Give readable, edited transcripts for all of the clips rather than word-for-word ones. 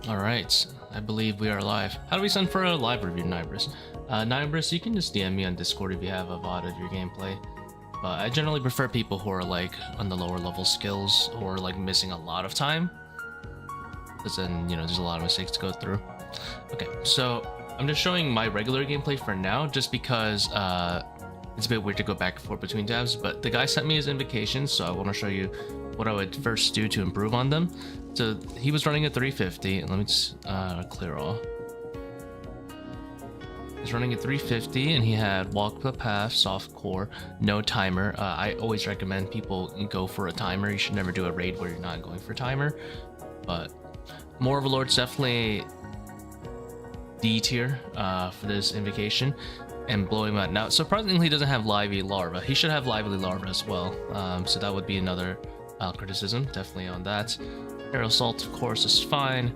Alright, I believe we are live. How do we send for a live review, Nibris? Nibris, you can just DM me on Discord if you have a VOD of your gameplay. I generally prefer people who are like on the lower level skills or like missing a lot of time. Because then, you know, there's a lot of mistakes to go through. Okay, so I'm just showing my regular gameplay for now just because it's a bit weird to go back and forth between tabs, but the guy sent me his invocation, so I want to show you what I would first do to improve on them. So he was running a 350, and let me just clear all. He's running a 350, and he had walk the path, soft core, no timer. I always recommend people go for a timer. You should never do a raid where you're not going for a timer. But more Overlord's definitely D tier for this invocation, and blowing him out. Now, surprisingly, he doesn't have Lively Larva. He should have Lively Larva as well. So that would be another criticism, definitely on that. Aerial Assault, of course, is fine.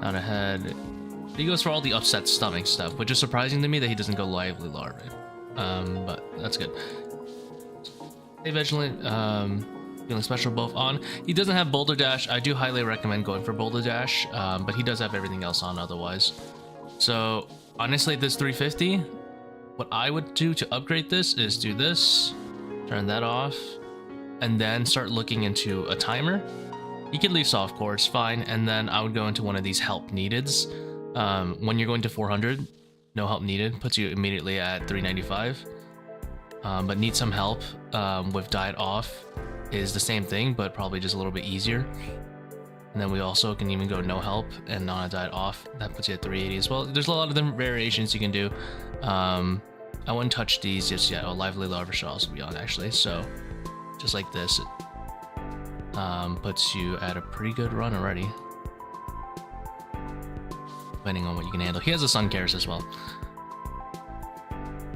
Not ahead. He goes for all the upset stomach stuff, which is surprising to me that he doesn't go Lively Larva. But that's good. Stay vigilant. Feeling special both on. He doesn't have Boulder Dash. I do highly recommend going for Boulder Dash, but he does have everything else on otherwise. So honestly, this 350, what I would do to upgrade this is do this, turn that off, and then start looking into a timer. You can leave soft core, it's fine, and then I would go into one of these help neededs. When you're going to 400, no help needed, puts you immediately at 395. But need some help with diet off is the same thing, but probably just a little bit easier. And then we also can even go no help and on a diet off. That puts you at 380 as well. There's a lot of different variations you can do. I wouldn't touch these just yet. Oh, Lively Larva should also be on actually. So just like this, it puts you at a pretty good run already, depending on what you can handle. He has a Sun Cares as well.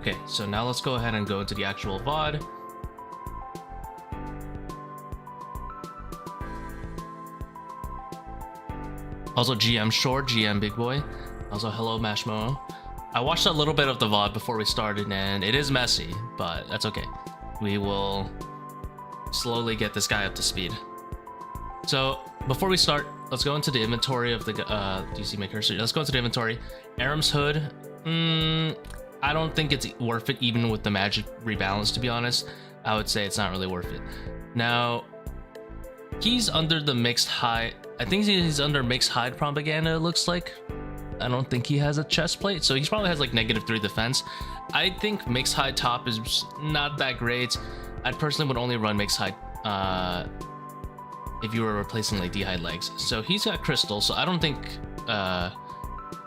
Okay, so now let's go ahead and go into the actual VOD. Also GM Short, GM Big Boy. Also hello Mashmo. I watched a little bit of the VOD before we started and it is messy, but that's okay. We will slowly get this guy up to speed. So before we start, let's go into the inventory of the do you see my cursor? Let's go into the inventory. Aram's Hood. I don't think it's worth it even with the magic rebalance, to be honest. I would say it's not really worth it. Now, he's under the mixed hide. I think he's under mixed hide propaganda, it looks like. I don't think he has a chest plate, so he probably has like -3 defense. I think mixed hide top is not that great. I personally would only run mixed hide if you were replacing like D-hide legs. So he's got crystal, so I don't think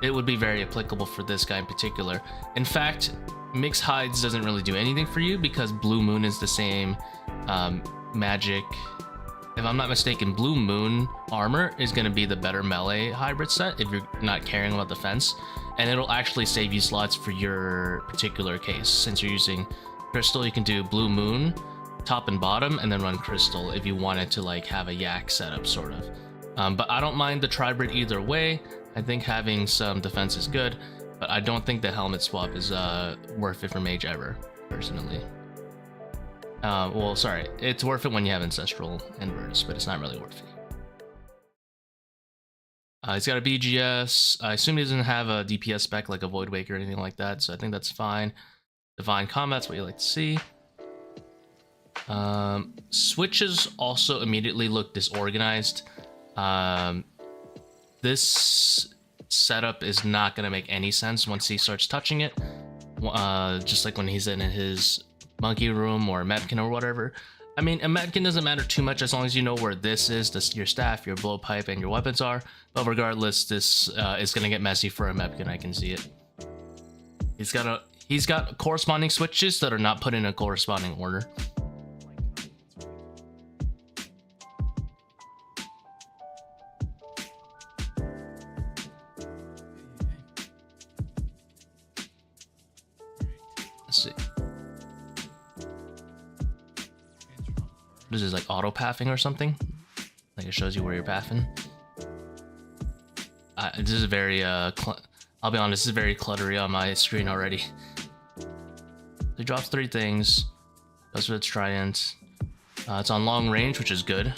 it would be very applicable for this guy in particular. In fact, mixed hides doesn't really do anything for you because Blue Moon is the same magic. If I'm not mistaken, Blue Moon armor is going to be the better melee hybrid set if you're not caring about defense, and it'll actually save you slots for your particular case. Since you're using crystal, you can do Blue Moon top and bottom and then run crystal if you wanted to like have a yak setup sort of. But I don't mind the tri-brid either way. I think having some defense is good, but I don't think the helmet swap is worth it for mage ever, personally. Well, sorry, it's worth it when you have Ancestral Inverse, but it's not really worth it. He's got a BGS. I assume he doesn't have a DPS spec like a Void Wake or anything like that, so I think that's fine. Divine Combat's what you like to see. Switches also immediately look disorganized. This setup is not going to make any sense once he starts touching it. Just like when he's in his monkey room or a Mepkin or whatever. I mean, a Mepkin doesn't matter too much as long as you know where this is, your staff, your blowpipe, and your weapons are. But regardless, this is gonna get messy for a Mepkin. I can see it. He's got corresponding switches that are not put in a corresponding order. Let's see. This is like auto pathing or something. Like it shows you where you're pathing. This is very I'll be honest, this is very cluttery on my screen already. He drops 3 things. Goes for its trident. It's on long range, which is good.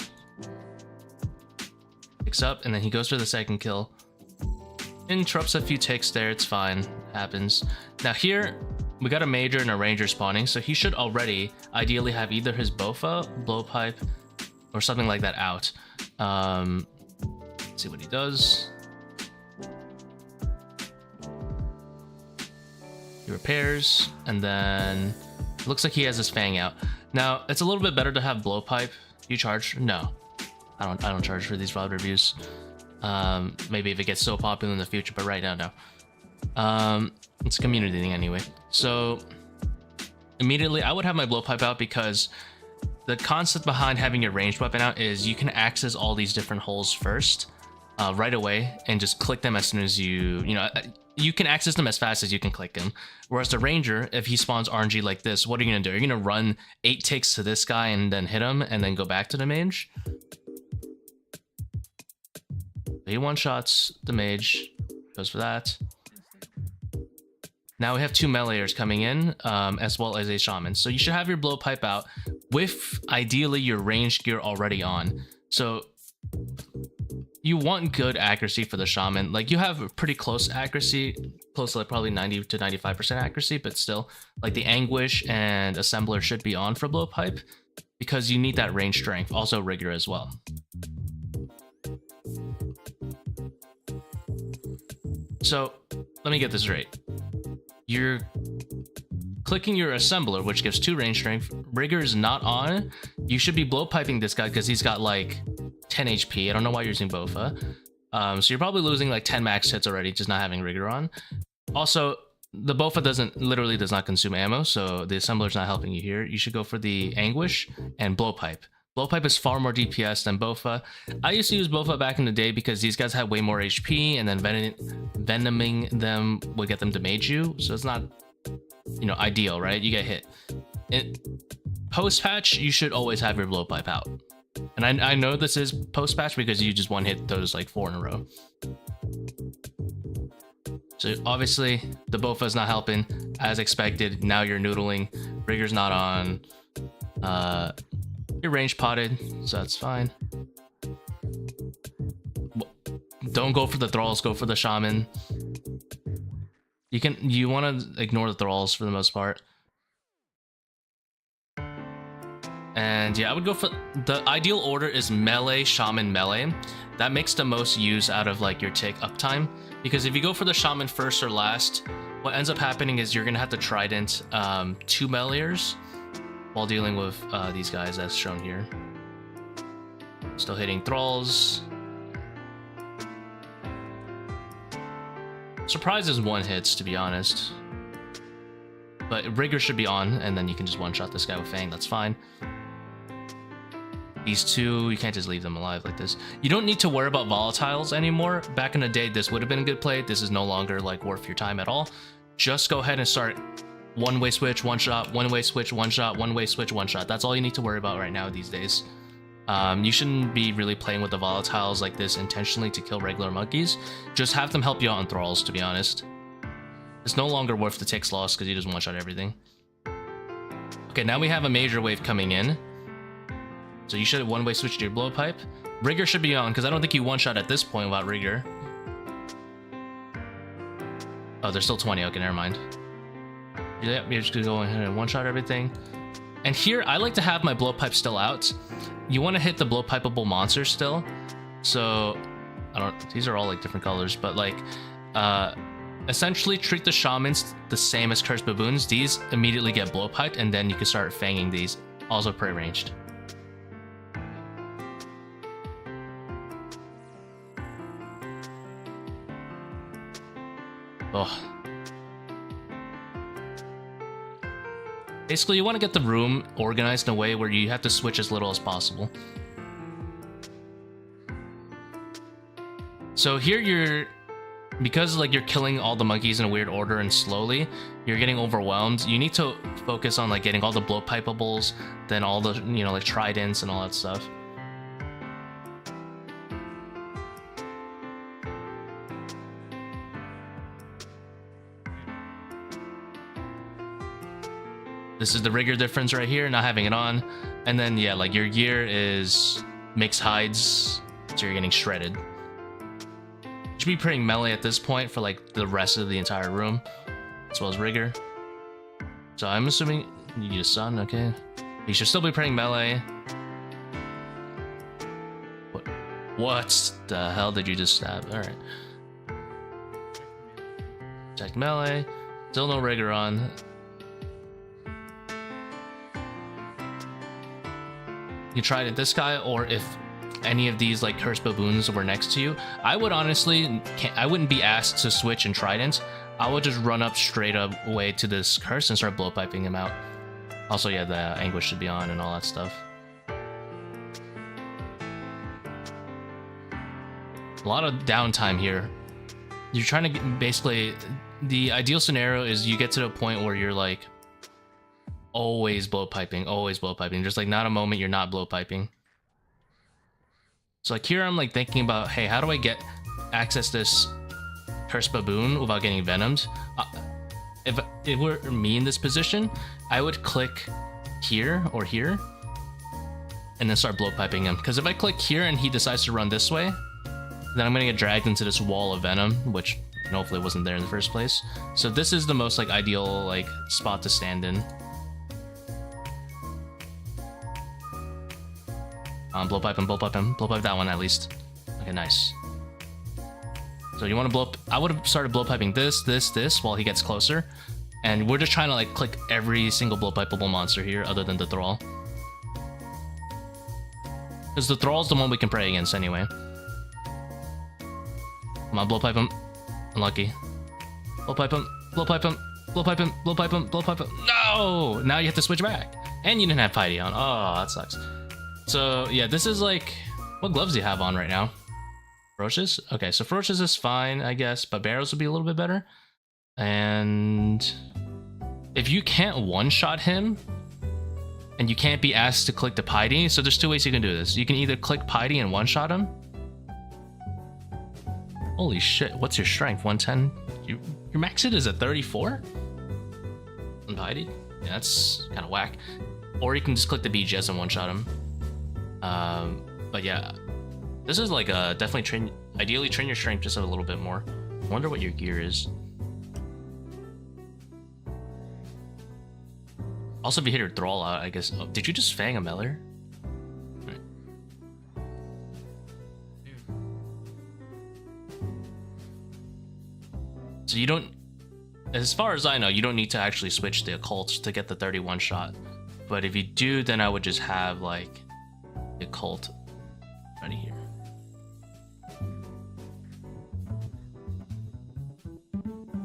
Picks up, and then he goes for the second kill. Interrupts a few ticks there, it's fine, happens. Now here, we got a major and a ranger spawning, so he should already ideally have either his Bofa, blowpipe, or something like that out. Let's see what he does. He repairs, and then it looks like he has his Fang out. Now, it's a little bit better to have blowpipe. Do you charge? No. I don't charge for these VOD reviews. Maybe if it gets so popular in the future, but right now, no. It's a community thing anyway. So immediately I would have my blowpipe out, because the concept behind having your ranged weapon out is you can access all these different holes first, right away, and just click them as soon as you can access them as fast as you can click them. Whereas the ranger, if he spawns RNG like this, what are you gonna do? You're gonna run 8 ticks to this guy and then hit him and then go back to the mage. He one-shots the mage, goes for that. Now we have 2 meleeers coming in, as well as a shaman. So you should have your blowpipe out with ideally your ranged gear already on. So you want good accuracy for the shaman. Like, you have a pretty close accuracy, close to like probably 90 to 95% accuracy, but still, like, the anguish and assembler should be on for blowpipe, because you need that range strength. Also rigor as well. So let me get this right. You're clicking your assembler, which gives 2 range strength. Rigor is not on. You should be blowpiping this guy because he's got like 10 HP. I don't know why you're using Bofa. So you're probably losing like 10 max hits already, just not having rigor on. Also, the Bofa literally does not consume ammo, so the assembler's not helping you here. You should go for the anguish and blowpipe. Blowpipe is far more DPS than Bofa. I used to use Bofa back in the day because these guys had way more HP, and then venoming them would get them to mage you. So it's not, ideal, right? You get hit. Post-patch, you should always have your blowpipe out. And I know this is post-patch because you just one-hit those like 4 in a row. So obviously, the Bofa is not helping, as expected. Now you're noodling. Rigor's not on. You're range potted, so that's fine. Don't go for the thralls, go for the shaman. You want to ignore the thralls for the most part. And yeah, I would go for the ideal order is melee, shaman, melee. That makes the most use out of like your tick uptime, because if you go for the shaman first or last, what ends up happening is you're gonna have to trident 2 meleeers while dealing with these guys as shown here. Still hitting thralls. Surprise is 1 hits, to be honest. But rigor should be on, and then you can just one-shot this guy with Fang, that's fine. These 2, you can't just leave them alive like this. You don't need to worry about volatiles anymore. Back in the day, this would have been a good play. This is no longer like worth your time at all. Just go ahead and start one-way switch, one-shot, one-way switch, one-shot, one-way switch, one-shot. That's all you need to worry about right now these days. You shouldn't be really playing with the volatiles like this intentionally to kill regular monkeys. Just have them help you out on thralls, to be honest. It's no longer worth the ticks loss because you just one-shot everything. Okay, now we have a major wave coming in. So you should one-way switch to your blowpipe. Rigor should be on, because I don't think you one-shot at this point without rigor. Oh, there's still 20. Okay, never mind. Yeah, you're just gonna go ahead and one-shot everything. And here, I like to have my blowpipe still out. You want to hit the blowpipeable monsters still. So, these are all like different colors, but like, essentially treat the shamans the same as cursed baboons. These immediately get blowpiped, and then you can start fanging these. Also pre-ranged. Oh. Basically, you want to get the room organized in a way where you have to switch as little as possible. So here because like you're killing all the monkeys in a weird order and slowly, you're getting overwhelmed. You need to focus on like getting all the blowpipeables, then all the, like tridents and all that stuff. This is the rigor difference right here, not having it on. And then, yeah, like your gear makes hides, so you're getting shredded. Should be praying melee at this point for like the rest of the entire room, as well as rigor. So I'm assuming you need a sun, okay? You should still be praying melee. What the hell did you just stab? All right. Check melee. Still no rigor on. You tried it this guy, or if any of these like curse baboons were next to you, I would honestly, I wouldn't be asked to switch and trident. I would just run up straight up way to this curse and start blowpiping him out. Also, yeah, the anguish should be on and all that stuff. A lot of downtime here. You're trying to get, basically, the ideal scenario is you get to the point where you're like always blowpiping, always blowpiping. There's like not a moment you're not blowpiping. So like here I'm like thinking about, hey, how do I get access this curse baboon without getting venomed? If it were me in this position, I would click here or here and then start blowpiping him. Because if I click here and he decides to run this way, then I'm gonna get dragged into this wall of venom, which hopefully wasn't there in the first place. So this is the most like ideal like spot to stand in. Blowpipe him, blowpipe him, blowpipe that one at least. Okay, nice. So you want to blow up, I would have started blowpiping this while he gets closer. And we're just trying to like click every single blowpipeable monster here other than the thrall. Because the thrall's the one we can pray against anyway. Come on, blowpipe him. Unlucky. Blowpipe him, blowpipe him, blowpipe him, blowpipe him, blowpipe him. No! Now you have to switch back. And you didn't have Piety on. Oh, that sucks. So yeah, this is like, what gloves do you have on right now? Ferocious? Okay, so Ferocious is fine, I guess, but Barrows would be a little bit better. And if you can't one-shot him, and you can't be asked to click the Piety, so there's two ways you can do this. You can either click Piety and one-shot him. Holy shit, what's your strength? 110? Your max hit is a 34? On Piety? Yeah, that's kind of whack. Or you can just click the BGS and one-shot him. But yeah, this is like definitely ideally train your strength just a little bit more. I wonder what your gear is. Also, if you hit your thrall out, I guess. Oh, did you just fang a meller? Right. So you don't, as far as I know, you don't need to actually switch the occult to get the 31 shot. But if you do, then I would just have like the occult ready here.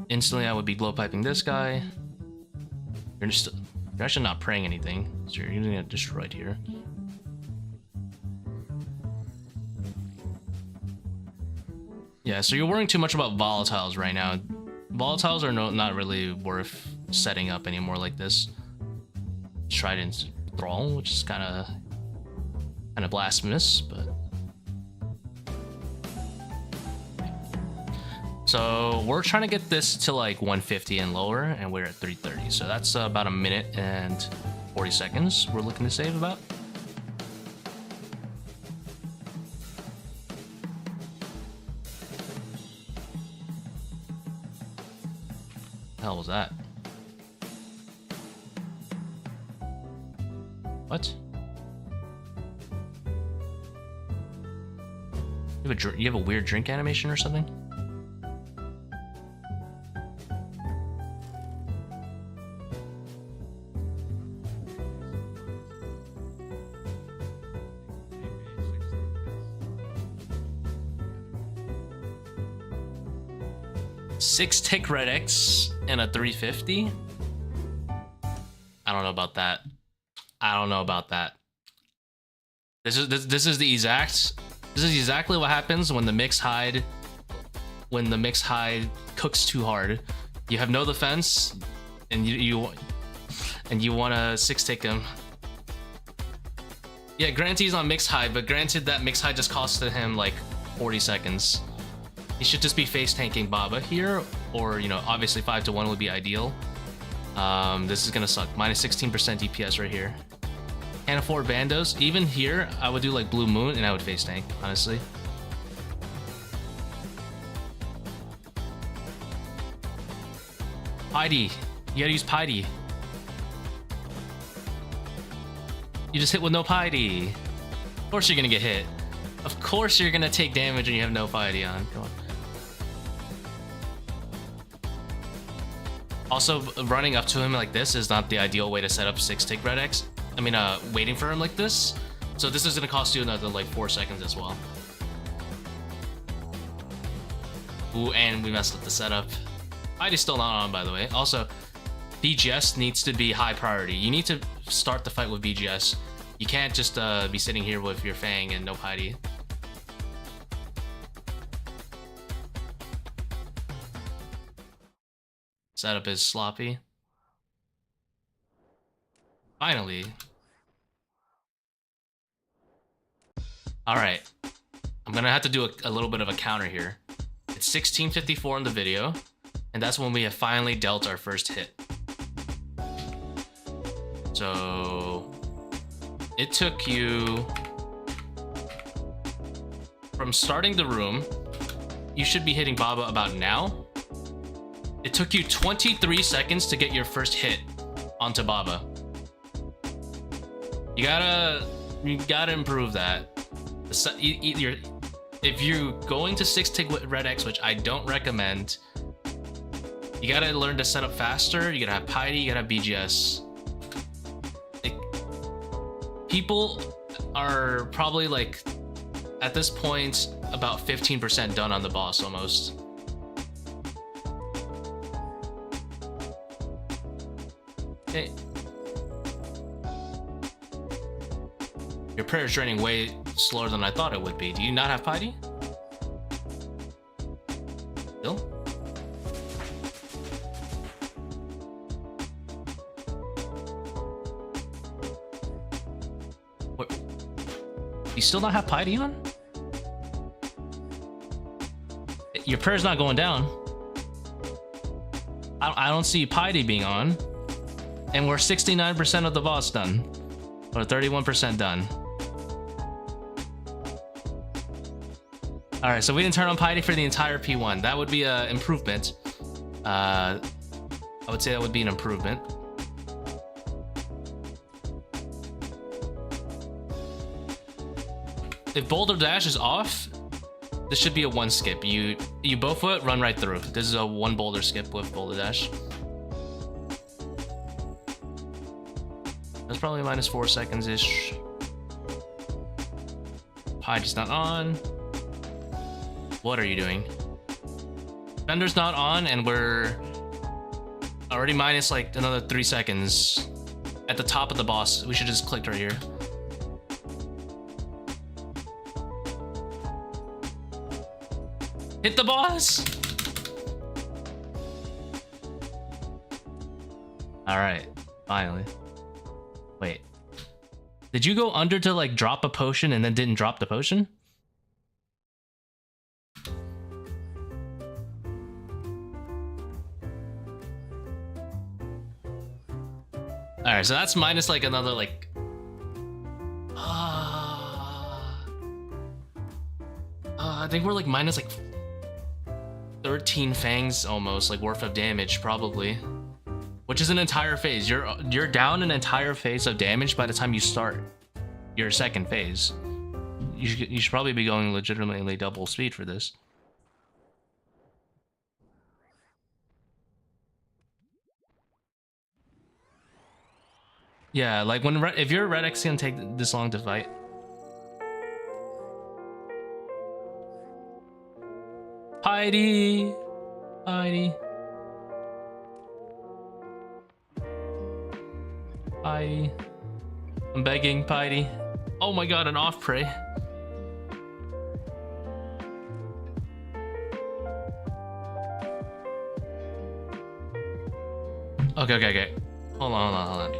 Instantly, I would be blowpiping this guy. You're actually not praying anything, so you're gonna get destroyed here. Yeah, so you're worrying too much about volatiles right now. Volatiles are not really worth setting up anymore like this. Trident Thrall, which is kind of blasphemous, but. So we're trying to get this to like 150 and lower, and we're at 330. So that's about a minute and 40 seconds we're looking to save about. The hell was that? What? You have a weird drink animation or something? Six tick red X and a 350. I don't know about that. I don't know about that. This is exactly what happens when the mixed hide cooks too hard. You have no defense, and you want to six tick him. Yeah, granted he's on mixed hide, but granted that mixed hide just costed him like 40 seconds. He should just be face tanking Baba here, or you know, obviously 5-1 would be ideal. This is gonna suck. Minus 16% DPS right here. Can't afford bandos. Even here, I would do like Blue Moon and I would face tank, honestly. Piety. You gotta use piety. You just hit with no piety. Of course you're gonna get hit. Of course you're gonna take damage when you have no piety on. Come on. Also, running up to him like this is not the ideal way to set up 6-tick red X. I mean, waiting for him like this. So this is gonna cost you another like 4 seconds as well. Ooh, and we messed up the setup. Piety's still not on, by the way. Also, BGS needs to be high priority. You need to start the fight with BGS. You can't just be sitting here with your Fang and no piety. Setup is sloppy. Finally. Alright. I'm gonna have to do a little bit of a counter here. It's 16:54 in the video, and that's when we have finally dealt our first hit. So it took you from starting the room, you should be hitting Baba about now. It took you 23 seconds to get your first hit onto Baba. You gotta improve that. If you're going to 6-tick red X, which I don't recommend, you gotta learn to set up faster. You gotta have piety, you gotta have BGS. People are probably like, at this point, about 15% done on the boss almost. Okay. Your prayer is draining way slower than I thought it would be. Do you not have piety? Still? What? You still not have piety on? Your prayer's not going down. I don't see piety being on. And we're 69% of the boss done. Or 31% done. Alright, so we didn't turn on piety for the entire P1. That would be an improvement. I would say that would be an improvement. If Boulder Dash is off, this should be a 1 skip. You both foot, run right through. This is a 1 boulder skip with Boulder Dash. That's probably minus 4 seconds-ish. Piety's not on. What are you doing? Fender's not on, and we're already minus like another 3 seconds. At the top of the boss, we should just click right here. Hit the boss! Alright, finally. Wait. Did you go under to like drop a potion and then didn't drop the potion? Alright, so that's minus like another like... I think we're like minus like 13 fangs almost, like worth of damage probably. Which is an entire phase. You're down an entire phase of damage by the time you start your second phase. You should probably be going legitimately double speed for this. Yeah, like if your red X is gonna take this long to fight. Piety! Piety. Piety. I'm begging, Piety. Oh my god, an off prey. Okay. Hold on.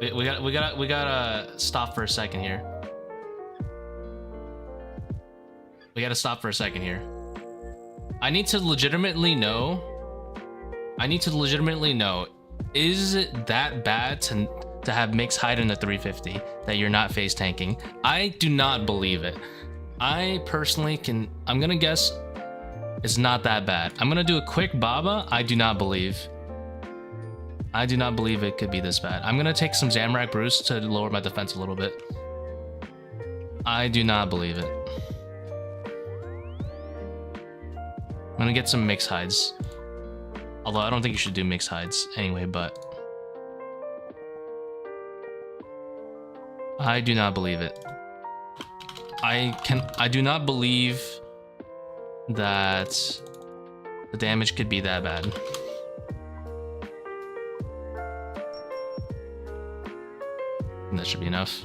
We gotta stop for a second here. We gotta stop for a second here. I need to legitimately know, is it that bad to have mixed hide in the 350 that you're not phase tanking? I do not believe it. I personally I'm gonna guess It's not that bad. I'm gonna do a quick Baba. I do not believe it could be this bad. I'm gonna take some Zamorak Brews to lower my defense a little bit. I do not believe it. I'm gonna get some mixed hides. Although I don't think you should do mixed hides anyway, but I do not believe it. I do not believe that the damage could be that bad. And that should be enough.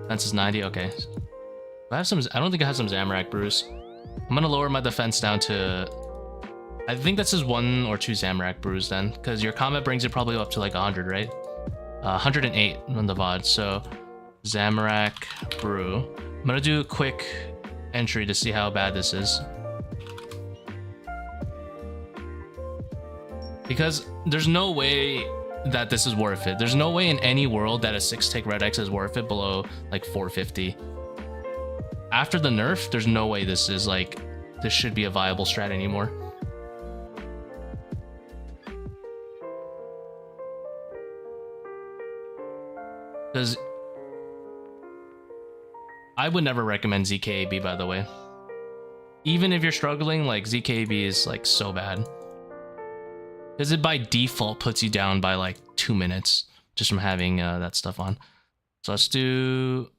Defense is 90. Okay. I have some. I don't think I have some Zamorak Brews. I'm gonna lower my defense down to. I think this is 1 or 2 Zamorak Brews then, because your combat brings it probably up to like 100, right? 108 on the VOD. So Zamorak Brew. I'm gonna do a quick entry to see how bad this is. Because there's no way that this is worth it. There's no way in any world that a 6-tick Red X is worth it below like 450. After the nerf, there's no way this is like, this should be a viable strat anymore. Because I would never recommend ZKAB, by the way. Even if you're struggling, like ZKAB is like so bad. Because it by default puts you down by like 2 minutes just from having that stuff on. So let's do...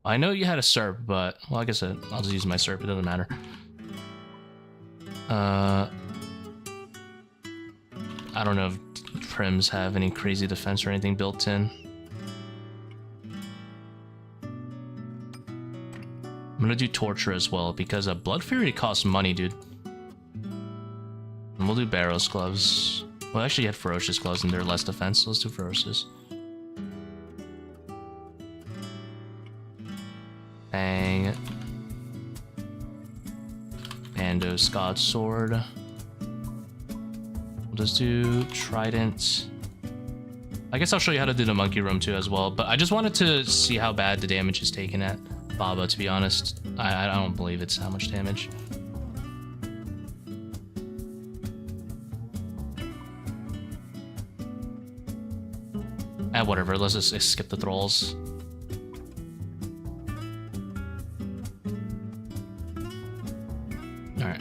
I know you had a SERP, but... Well, like I said, I'll just use my SERP. It doesn't matter. I don't know if Prims have any crazy defense or anything built in. I'm gonna do Torture as well, because Blood Fury costs money, dude. And we'll do Barrows Gloves. Well, actually, you had Ferocious Gloves and they're less defense, so let's do Ferocious. Bang. Bandos God Sword. We'll just do Trident. I guess I'll show you how to do the Monkey Room too as well, but I just wanted to see how bad the damage is taken at Baba, to be honest. I don't believe it's that much damage. Whatever, let's just skip the thralls. Alright.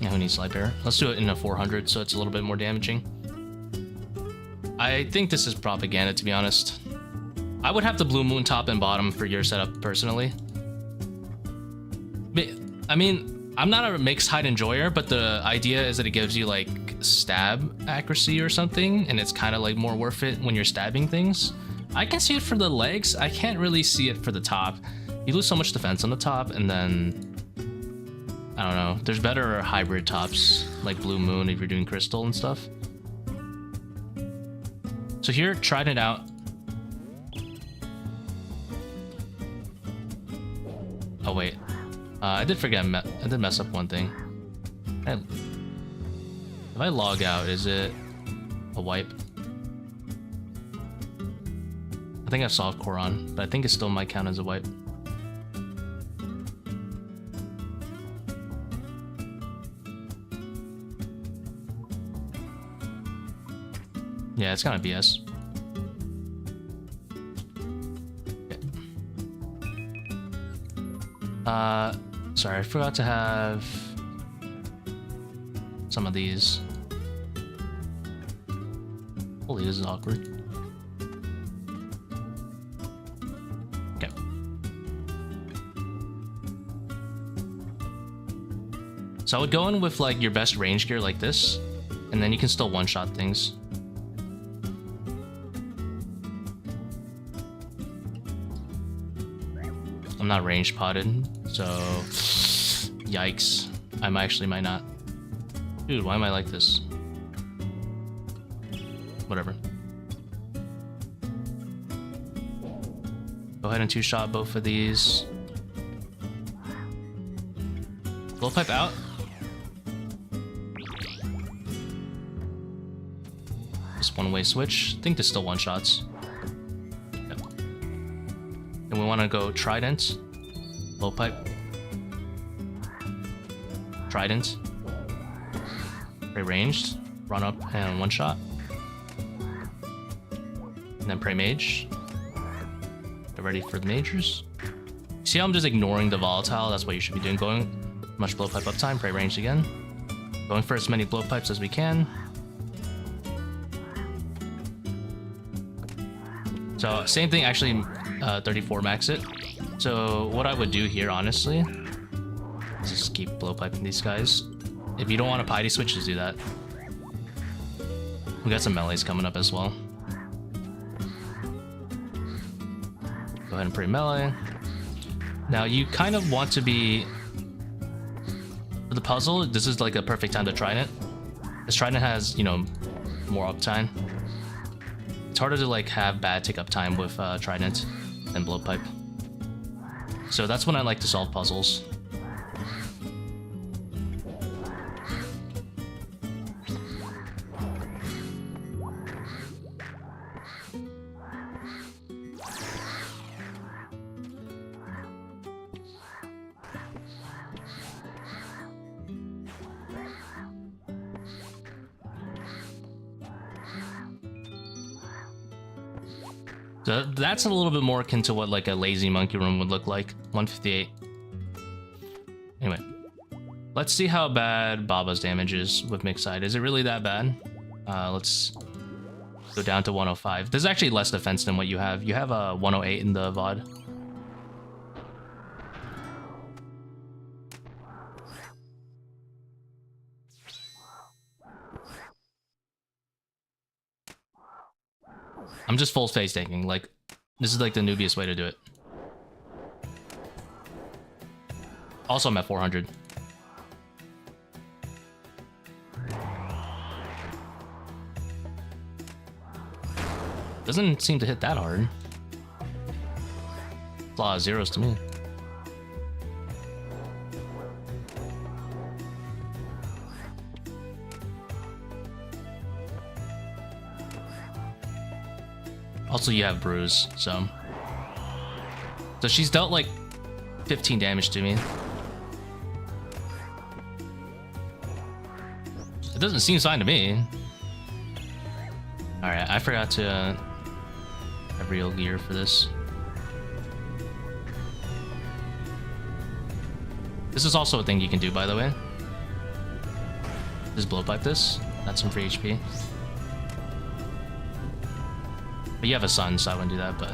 Yeah, who needs Light Bearer? Let's do it in a 400 so it's a little bit more damaging. I think this is propaganda, to be honest. I would have the Blue Moon top and bottom for your setup, personally. I mean, I'm not a mixed hide enjoyer, but the idea is that it gives you, like, stab accuracy or something, and it's kind of, like, more worth it when you're stabbing things. I can see it for the legs. I can't really see it for the top. You lose so much defense on the top, and then... I don't know. There's better hybrid tops, like Blue Moon, if you're doing Crystal and stuff. So here, tried it out. Oh wait, I did forget. I did mess up one thing. If I log out, is it a wipe? I think I have softcore on, but I think it still might count as a wipe. Yeah, it's kind of BS. Sorry, I forgot to have some of these. Holy, this is awkward. Okay. So I would go in with like your best range gear like this, and then you can still one-shot things. I'm not range potted, so yikes. I might not. Dude, why am I like this? Whatever. Go ahead and two-shot both of these. Blowpipe out. Just one-way switch. I think there's still one-shots. Yep. And we want to go Trident. Blowpipe. Trident. Pray ranged. Run up and one shot. And then pray mage. Get ready for the majors. See how I'm just ignoring the volatile? That's what you should be doing. Going much blowpipe uptime, pray ranged again. Going for as many blowpipes as we can. So same thing, actually 34 max it. So what I would do here, honestly, is just keep blowpiping these guys. If you don't want a piety switch, just do that. We got some melees coming up as well. Go ahead and pray melee. Now you kind of want to be, for the puzzle, this is like a perfect time to Trident. This Trident has, you know, more uptime. It's harder to like have bad tick up time with Trident than Blowpipe. So that's when I like to solve puzzles. So that's a little bit more akin to what like a lazy monkey room would look like. 158. Anyway, let's see how bad Baba's damage is with mixed side. Is it really that bad? Let's go down to 105. This is actually less defense than what you have. You have a 108 in the VOD. I'm just full face tanking. Like, this is like the noobiest way to do it. Also, I'm at 400. Doesn't seem to hit that hard. It's a lot of zeros to me. Also, you have bruise, so she's dealt like 15 damage to me. It doesn't seem fine to me. All right, I forgot to have real gear for this. This is also a thing you can do, by the way. Just blowpipe this. That's some free HP. But you have a sun, so I wouldn't do that, but...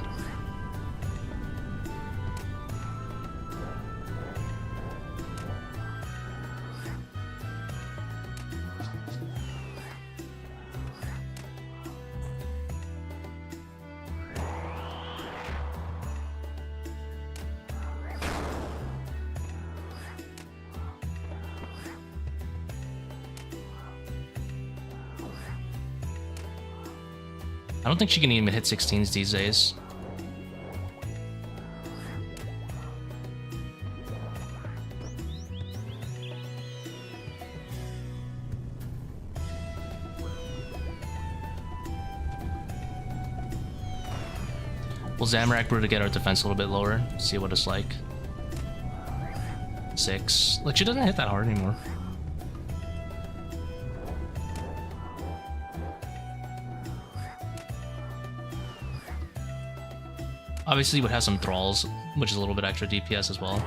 I don't think she can even hit 16s these days. We'll Zamorak Brew to get our defense a little bit lower, see what it's like. 6. Like, she doesn't hit that hard anymore. Obviously, would have some thralls, which is a little bit extra DPS as well.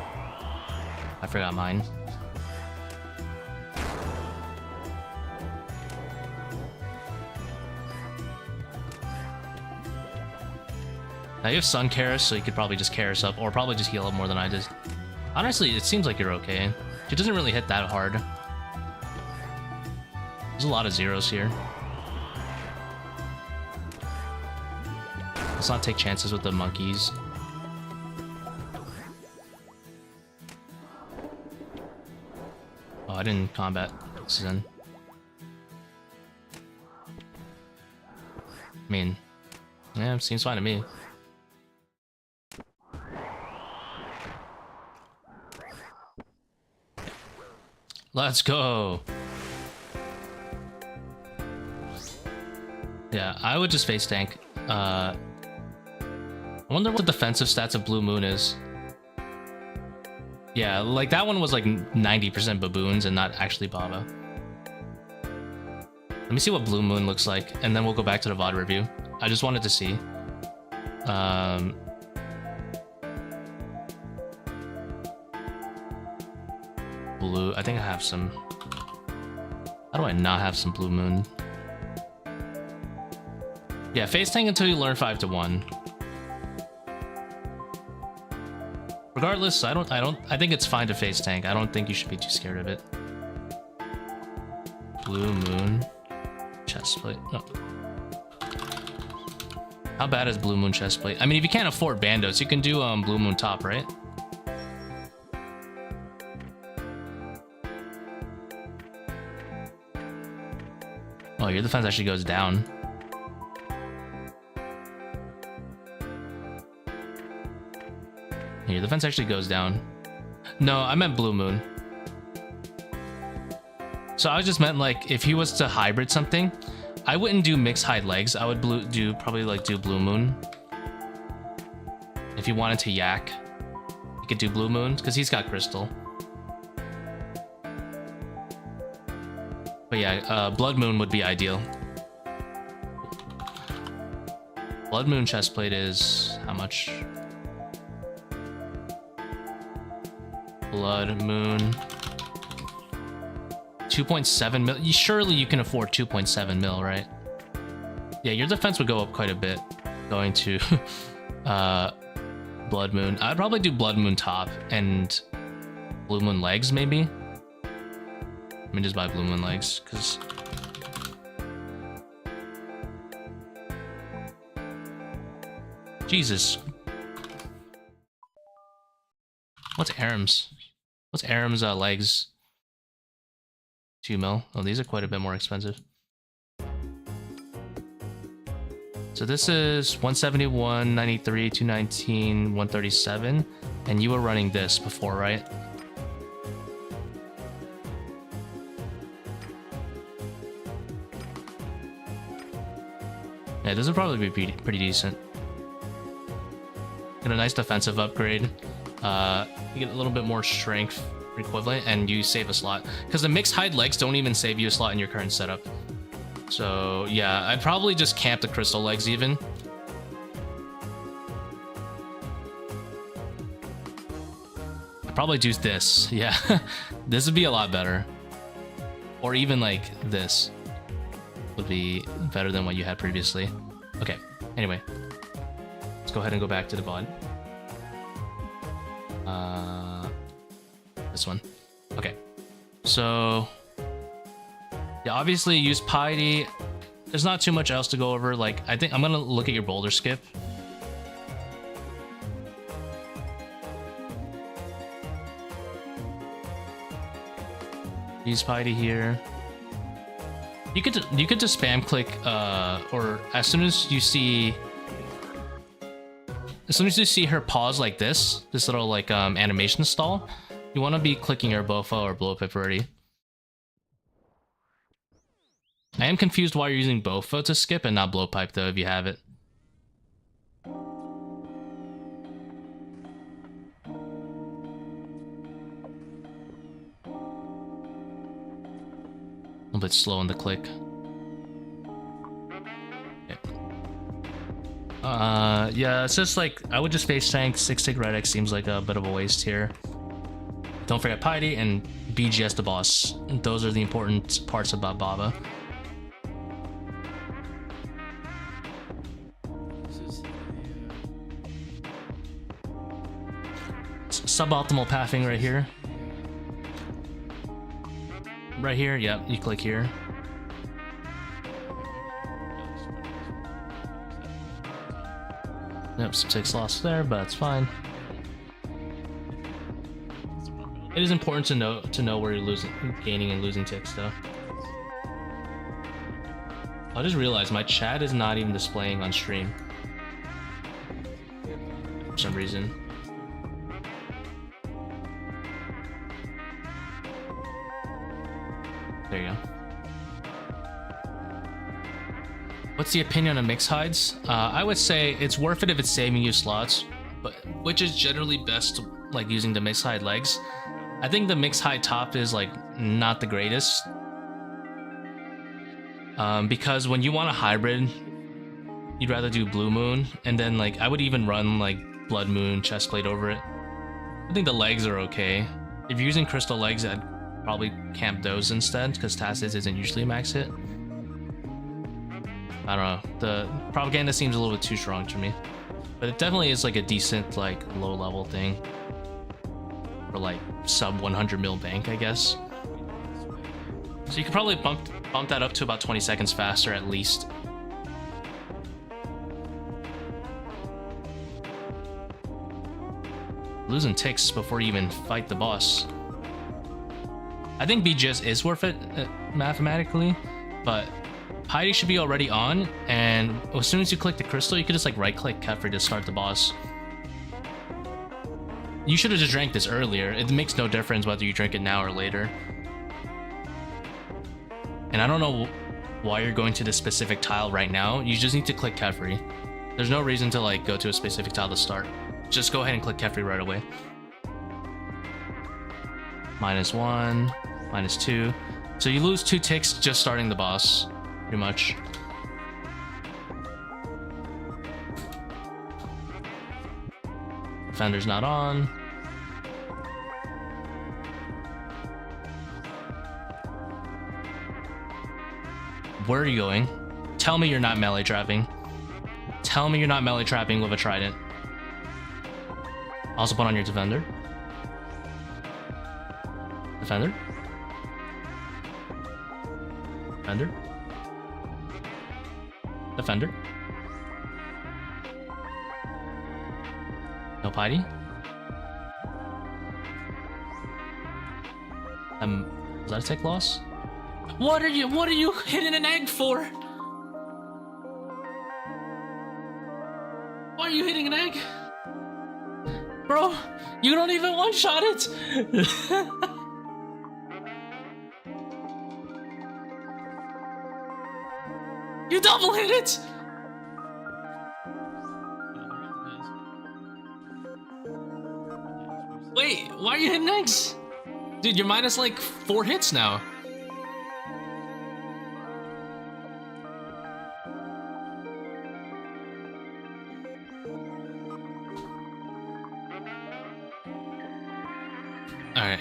I forgot mine. Now you have Sun Karis, so you could probably just Karis up, or probably just heal up more than I did. Honestly, it seems like you're okay. She doesn't really hit that hard. There's a lot of zeros here. Let's not take chances with the monkeys. Oh, I didn't combat Zen. I mean, yeah, seems fine to me. Let's go. Yeah, I would just face tank. I wonder what the defensive stats of Blue Moon is. Yeah, like that one was like 90% baboons and not actually Baba. Let me see what Blue Moon looks like, and then we'll go back to the VOD review. I just wanted to see. Blue, I think I have some. How do I not have some Blue Moon? Yeah, face tank until you learn 5 to 1. Regardless, I think it's fine to face tank. I don't think you should be too scared of it. Blue Moon chestplate. Oh. How bad is Blue Moon chestplate? I mean, if you can't afford bandos, you can do Blue Moon top, right? Oh, your defense actually goes down. Your defense actually goes down. No, I meant Blue Moon. So I just meant like if he was to hybrid something, I wouldn't do mixed hide legs. I would probably do Blue Moon. If he wanted to yak, he could do Blue Moon because he's got crystal. But yeah, Blood Moon would be ideal. Blood Moon chestplate is how much? Blood Moon 2.7 mil. Surely you can afford 2.7 mil, right? Yeah, your defense would go up quite a bit going to Blood Moon. I'd probably do Blood Moon top and Blue Moon legs, maybe. Let me just buy Blue Moon legs, because Jesus. What's Aram's? What's Aram's legs? 2 mil. Oh, these are quite a bit more expensive. So this is 171, 93, 219, 137, and you were running this before, right? Yeah, this would probably be pretty decent. Get a nice defensive upgrade. You get a little bit more strength equivalent, and you save a slot. Because the mixed hide legs don't even save you a slot in your current setup. So yeah, I'd probably just camp the crystal legs even. I'd probably do this, yeah. This would be a lot better. Or even like this would be better than what you had previously. Okay, anyway. Let's go ahead and go back to the VOD. This one. Okay, so yeah, obviously use piety. There's not too much else to go over. Like, I think I'm gonna look at your boulder skip. Use piety here. You could just spam click or as soon as you see her pause like this little like animation stall, you want to be clicking your bofo or blow pip already. I am confused why you're using bofo to skip and not blowpipe though if you have it. A little bit slow on the click. Okay. Yeah, it's just like I would just face tank. 6-tick red X seems like a bit of a waste here. Don't forget piety and BGS the boss. Those are the important parts about Baba. Suboptimal pathing right here. Right here, yep, you click here. Yep, some 6 lost there, but it's fine. It is important to know where you're gaining and losing ticks though. I just realized my chat is not even displaying on stream for some reason. There you go. What's the opinion on mixed hides? I would say it's worth it if it's saving you slots, but which is generally best like using the mixed height legs. I think the mixed height top is like not the greatest. Because when you want a hybrid, you'd rather do Blue Moon, and then like I would even run like Blood Moon Chestplate over it. I think the legs are okay. If you're using crystal legs, I'd probably camp those instead, because Tacit isn't usually max hit. I don't know. The propaganda seems a little bit too strong to me, but it definitely is like a decent like low level thing for like sub 100 mil bank, I guess. So you could probably bump that up to about 20 seconds faster at least. Losing ticks before you even fight the boss. I think BGS is worth it mathematically, but Piety should be already on, and as soon as you click the crystal, you could just like right click Kefri to start the boss. You should have just drank this earlier. It makes no difference whether you drink it now or later. And I don't know why you're going to this specific tile right now. You just need to click Kefri. There's no reason to like go to a specific tile to start. Just go ahead and click Kefri right away. -1, -2. So you lose 2 ticks just starting the boss, pretty much. Defender's not on. Where are you going? Tell me you're not melee trapping. Tell me you're not melee trapping with a trident. Also put on your defender. Defender. Defender. Defender. No piety. Was that a tick loss? What are you hitting an egg for? Why are you hitting an egg? Bro, you don't even one-shot it! You double hit it! Wait, why are you hitting eggs? Dude, you're minus like 4 hits now. Alright.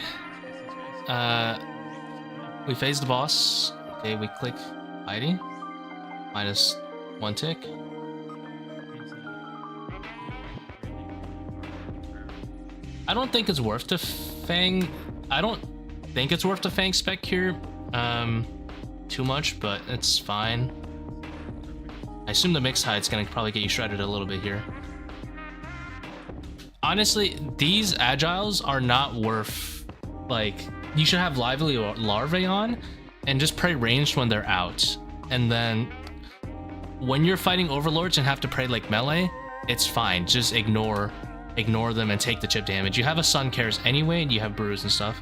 We phase the boss. Okay, we click ID. -1 tick. I don't think it's worth the Fang. I don't think it's worth the Fang spec here too much, but it's fine. I assume the mixed hide's gonna probably get you shredded a little bit here. Honestly, these agiles are not worth, like, you should have lively larvae on and just pray ranged when they're out. And then when you're fighting overlords and have to pray like melee, it's fine. Just ignore them and take the chip damage. You have a Sun Cares anyway, and you have brews and stuff.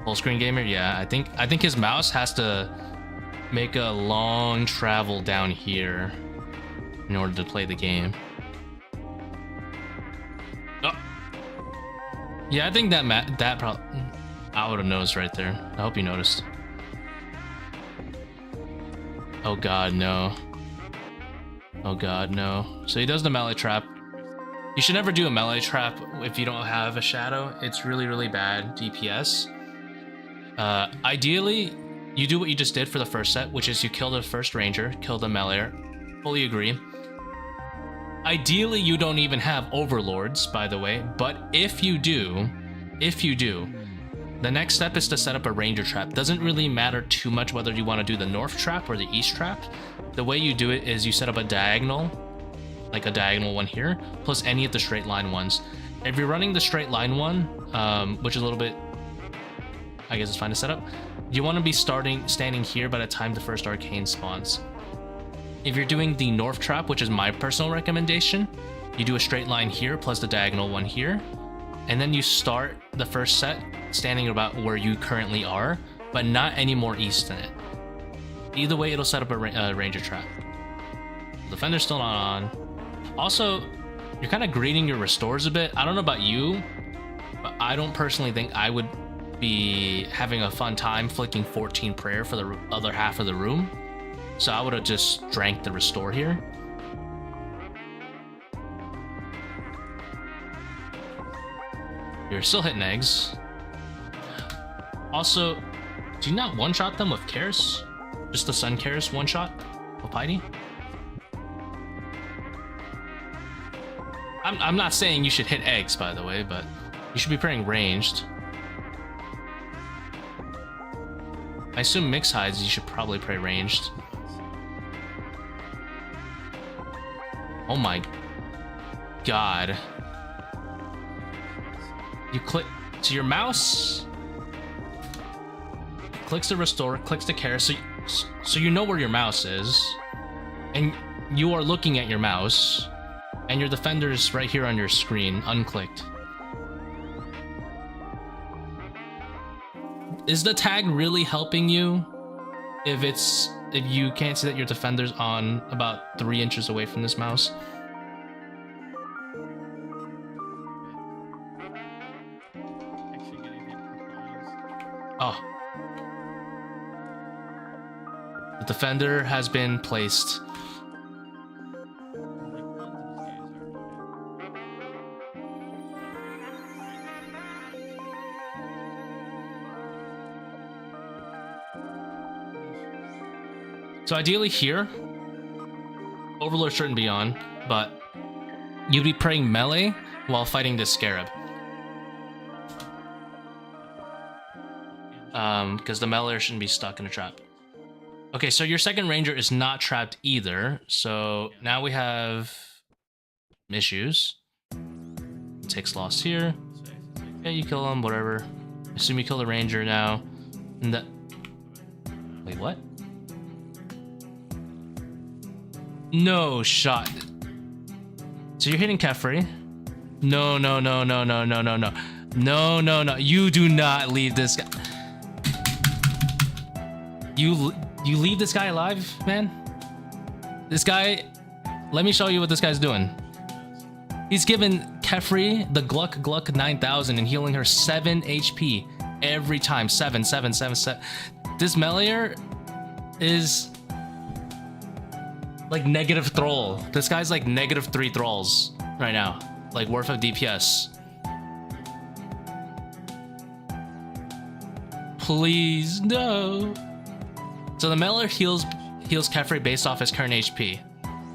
Full screen gamer, yeah. I think his mouse has to make a long travel down here in order to play the game. Oh. Yeah, I think that probably I would have noticed right there. I hope you noticed. Oh god, no. Oh god, no. So he does the melee trap. You should never do a melee trap if you don't have a shadow. It's really, really bad DPS. Ideally, you do what you just did for the first set, which is you kill the first ranger, kill the melee. Fully agree. Ideally, you don't even have overlords, by the way, but if you do, the next step is to set up a ranger trap. Doesn't really matter too much whether you want to do the north trap or the east trap. The way you do it is you set up a diagonal, like a diagonal one here, plus any of the straight line ones. If you're running the straight line one, which is a little bit, I guess it's fine to set up, you want to be standing here by the time the first arcane spawns. If you're doing the north trap, which is my personal recommendation, you do a straight line here plus the diagonal one here, and then you start the first set standing about where you currently are, but not any more east than it. Either way, it'll set up a ranger trap. Defender's still not on. Also, you're kind of greeting your restores a bit. I don't know about you, but I don't personally think I would be having a fun time flicking 14 prayer for the other half of the room. So I would have just drank the restore here. You're still hitting eggs. Also, do you not one-shot them with Karis? Just the Sun Karis one-shot with Piety? I'm not saying you should hit eggs, by the way, but you should be praying ranged. I assume mix hides, you should probably pray ranged. Oh my god. You click to your mouse, clicks to restore, clicks to care, so you know where your mouse is, and you are looking at your mouse, and your defender's right here on your screen, unclicked. Is the tag really helping you if you can't see that your defender's on about 3 inches away from this mouse? Oh. The defender has been placed. So ideally here, Overlord shouldn't be on, but you'd be praying melee while fighting this scarab. Because the melee shouldn't be stuck in a trap. Okay, so your second ranger is not trapped either, so now we have issues. Takes loss here. Yeah, you kill him, whatever. Assume you kill the ranger now. And that... Wait, what? No shot. So you're hitting Kefri. No, no, no, no, no, no, no, no. No, no, no. You do not leave this guy. You leave this guy alive, man? This guy... Let me show you what this guy's doing. He's giving Kefri the Gluck 9000 and healing her 7 HP every time. 7. This meleeer is... like negative thrall. This guy's like negative 3 thralls right now, like worth of DPS. Please no. So the meleeer heals Kefri based off his current HP,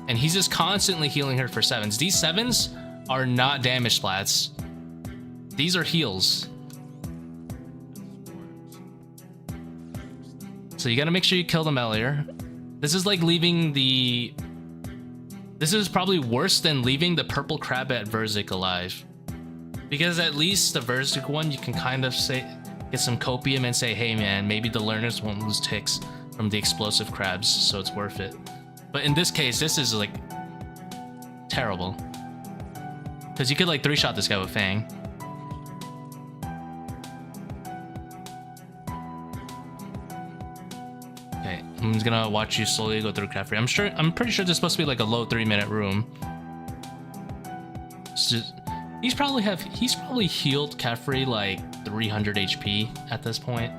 and he's just constantly healing her for 7s. These 7s are not damage splats. These are heals. So you gotta make sure you kill the meleeer. This is like leaving the... This is probably worse than leaving the purple crab at Verzik alive. Because at least the Verzik one, you can kind of say, get some copium and say, hey man, maybe the learners won't lose ticks from the explosive crabs, so it's worth it. But in this case, this is like terrible. Because you could like 3-shot this guy with Fang. I'm just gonna watch you slowly go through Kefri. I'm pretty sure this is supposed to be like a low 3-minute room. He's probably healed Kefri like 300 HP at this point.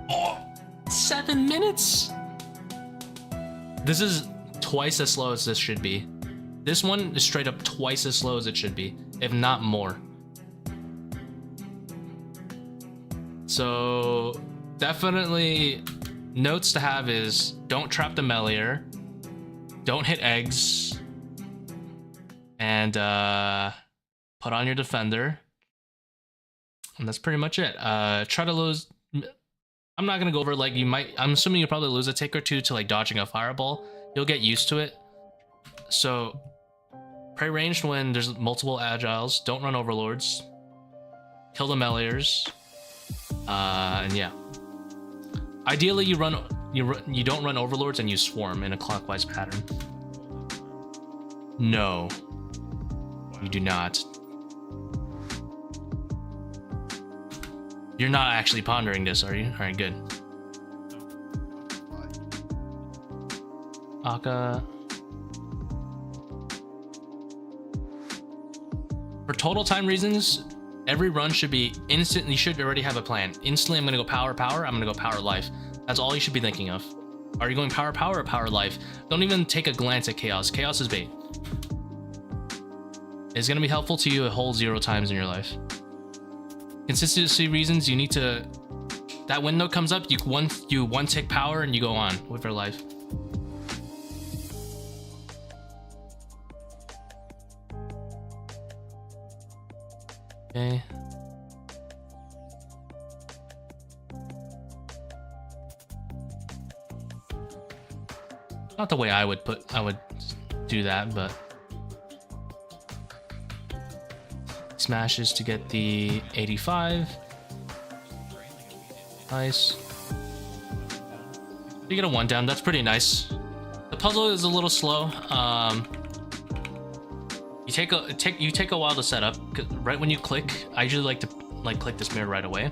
Oh, 7 minutes? This is twice as slow as this should be. This one is straight up twice as slow as it should be, if not more. So definitely notes to have is don't trap the meleeer, don't hit eggs, and put on your defender. And that's pretty much it. Try to lose... I'm not gonna go over like you might... I'm assuming you'll probably lose a tick or two to like dodging a fireball. You'll get used to it. So pray ranged when there's multiple agiles. Don't run overlords. Kill the meleeers. And yeah, ideally you don't run overlords and you swarm in a clockwise pattern. No, you do not. You're not actually pondering this, are you? All right, good. Akkha. For total time reasons, every run should be instant. You should already have a plan. Instantly, I'm gonna go power, power. I'm gonna go power, life. That's all you should be thinking of. Are you going power, power, or power, life? Don't even take a glance at chaos. Chaos is bait. It's gonna be helpful to you a whole 0 times in your life. Consistency reasons, you need to. That window comes up. You one tick power and you go on with your life. Okay. Not the way I would do that, but smashes to get the 85. Nice. You get a 1 down. That's pretty nice. The puzzle is a little slow. You take a while to set up. Right when you click, I usually like to click this mirror right away.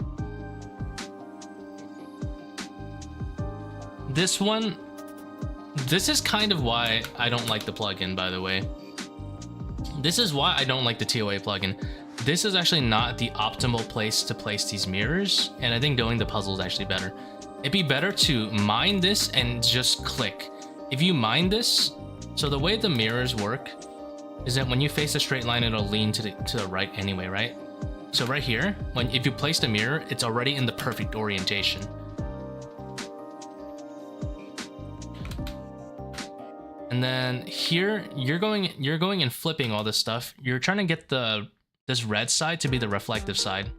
This one, this is kind of why I don't like the plugin, by the way. This is why I don't like the ToA plugin. This is actually not the optimal place to place these mirrors, and I think doing the puzzle is actually better. It'd be better to mine this and just click. If you mine this, so the way the mirrors work is that when you face a straight line, it'll lean to the right anyway, right? So right here, if you place the mirror, it's already in the perfect orientation. And then here, you're going and flipping all this stuff. You're trying to get this red side to be the reflective side.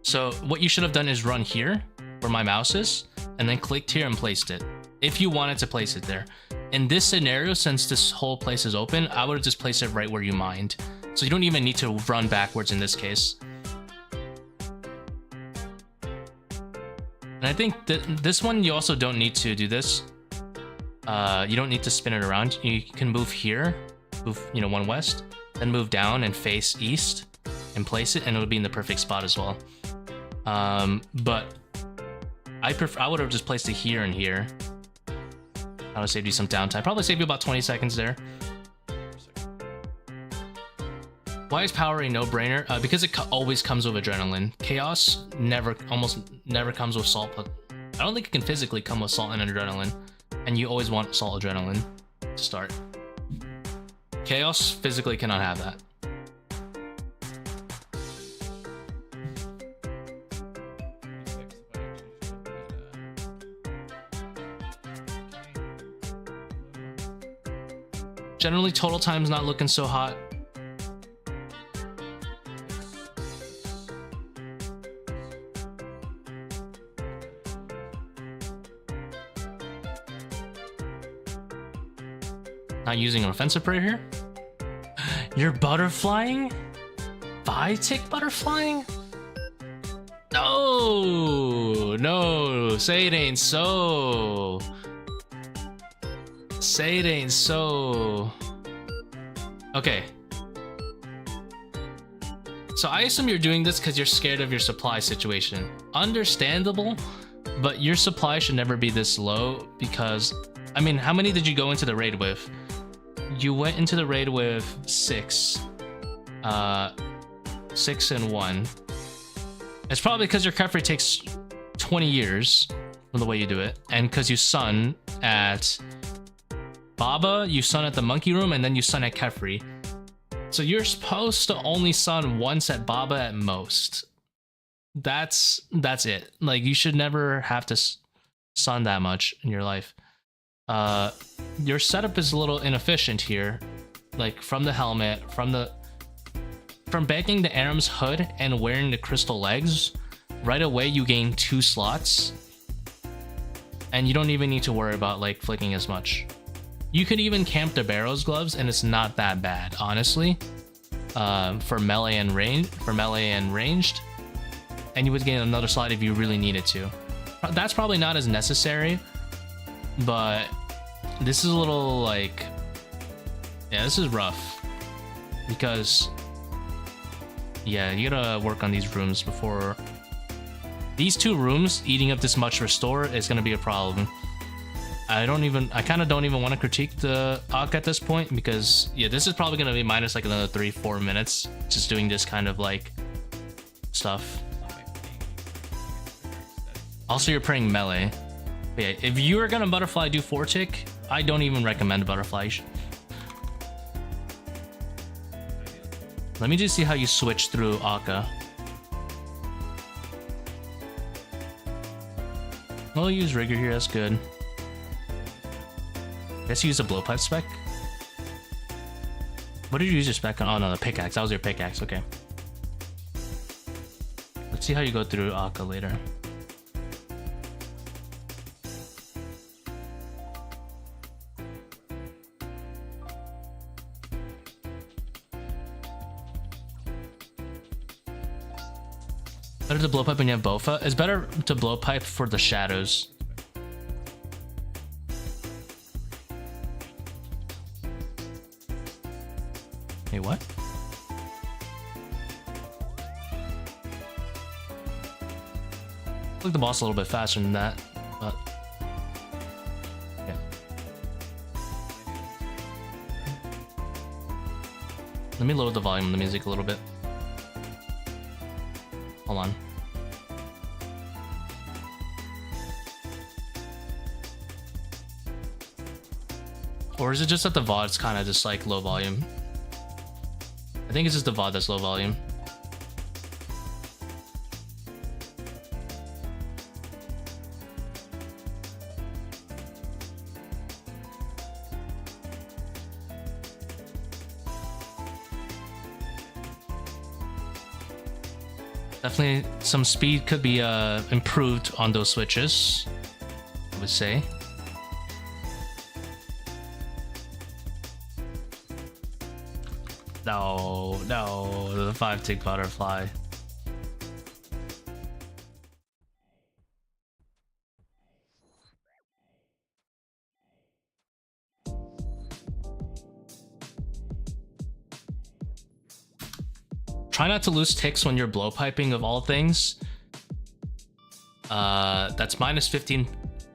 So what you should have done is run here, where my mouse is, and then clicked here and placed it, if you wanted to place it there. In this scenario, since this whole place is open, I would have just placed it right where you mined. So you don't even need to run backwards in this case. And I think that this one, you also don't need to do this. You don't need to spin it around. You can move here, move, one west, then move down and face east and place it, and it'll be in the perfect spot as well. But I would have just placed it here and here. That would save you some downtime. Probably save you about 20 seconds there. Why is power a no-brainer? Because it always comes with adrenaline. Chaos almost never comes with salt. But I don't think it can physically come with salt and adrenaline. And you always want salt adrenaline to start. Chaos physically cannot have that. Generally, total time's not looking so hot. Not using an offensive prayer here. You're butterflying? 5-tick butterflying? No, say it ain't so. Say it ain't so. Okay. So I assume you're doing this because you're scared of your supply situation. Understandable, but your supply should never be this low because, I mean, how many did you go into the raid with? You went into the raid with 6. 6 and 1. It's probably because your Kefri takes 20 years from the way you do it, and because you sun at Baba, you sun at the monkey room, and then you sun at Kefri. So you're supposed to only sun once at Baba at most. That's it. Like, you should never have to sun that much in your life. Your setup is a little inefficient here. Like, from the helmet, from banking the Aram's hood and wearing the crystal legs, right away you gain 2 slots. And you don't even need to worry about, like, flicking as much. You could even camp the Barrow's gloves, and it's not that bad, honestly. For melee and ranged, and you would gain another slot if you really needed to. That's probably not as necessary, but this is a little like, yeah, this is rough because Yeah, you gotta work on these rooms before. These 2 rooms eating up this much restore is gonna be a problem. I kind of don't even want to critique the Akkha at this point because yeah, this is probably gonna be minus like another 3-4 minutes just doing this kind of like stuff. Also, you're praying melee. But yeah, if you are gonna butterfly do 4 tick, I don't even recommend butterfly. Let me just see how you switch through Akkha. I'll use rigor here, that's good. Guess you use a blowpipe spec. What did you use your spec on? Oh no, the pickaxe. That was your pickaxe, okay. Let's see how you go through Akkha later. Better to blowpipe when you have Bofa. It's better to blowpipe for the shadows. Hey, what? Look, the boss a little bit faster than that, but yeah. Let me lower the volume of the music a little bit. Hold on. Or is it just that the VOD's kind of just like low volume? I think it's just the VOD that's low volume. Definitely some speed could be improved on those switches, I would say. No, the 5-tick butterfly. Try not to lose ticks when you're blowpiping of all things. That's minus 15.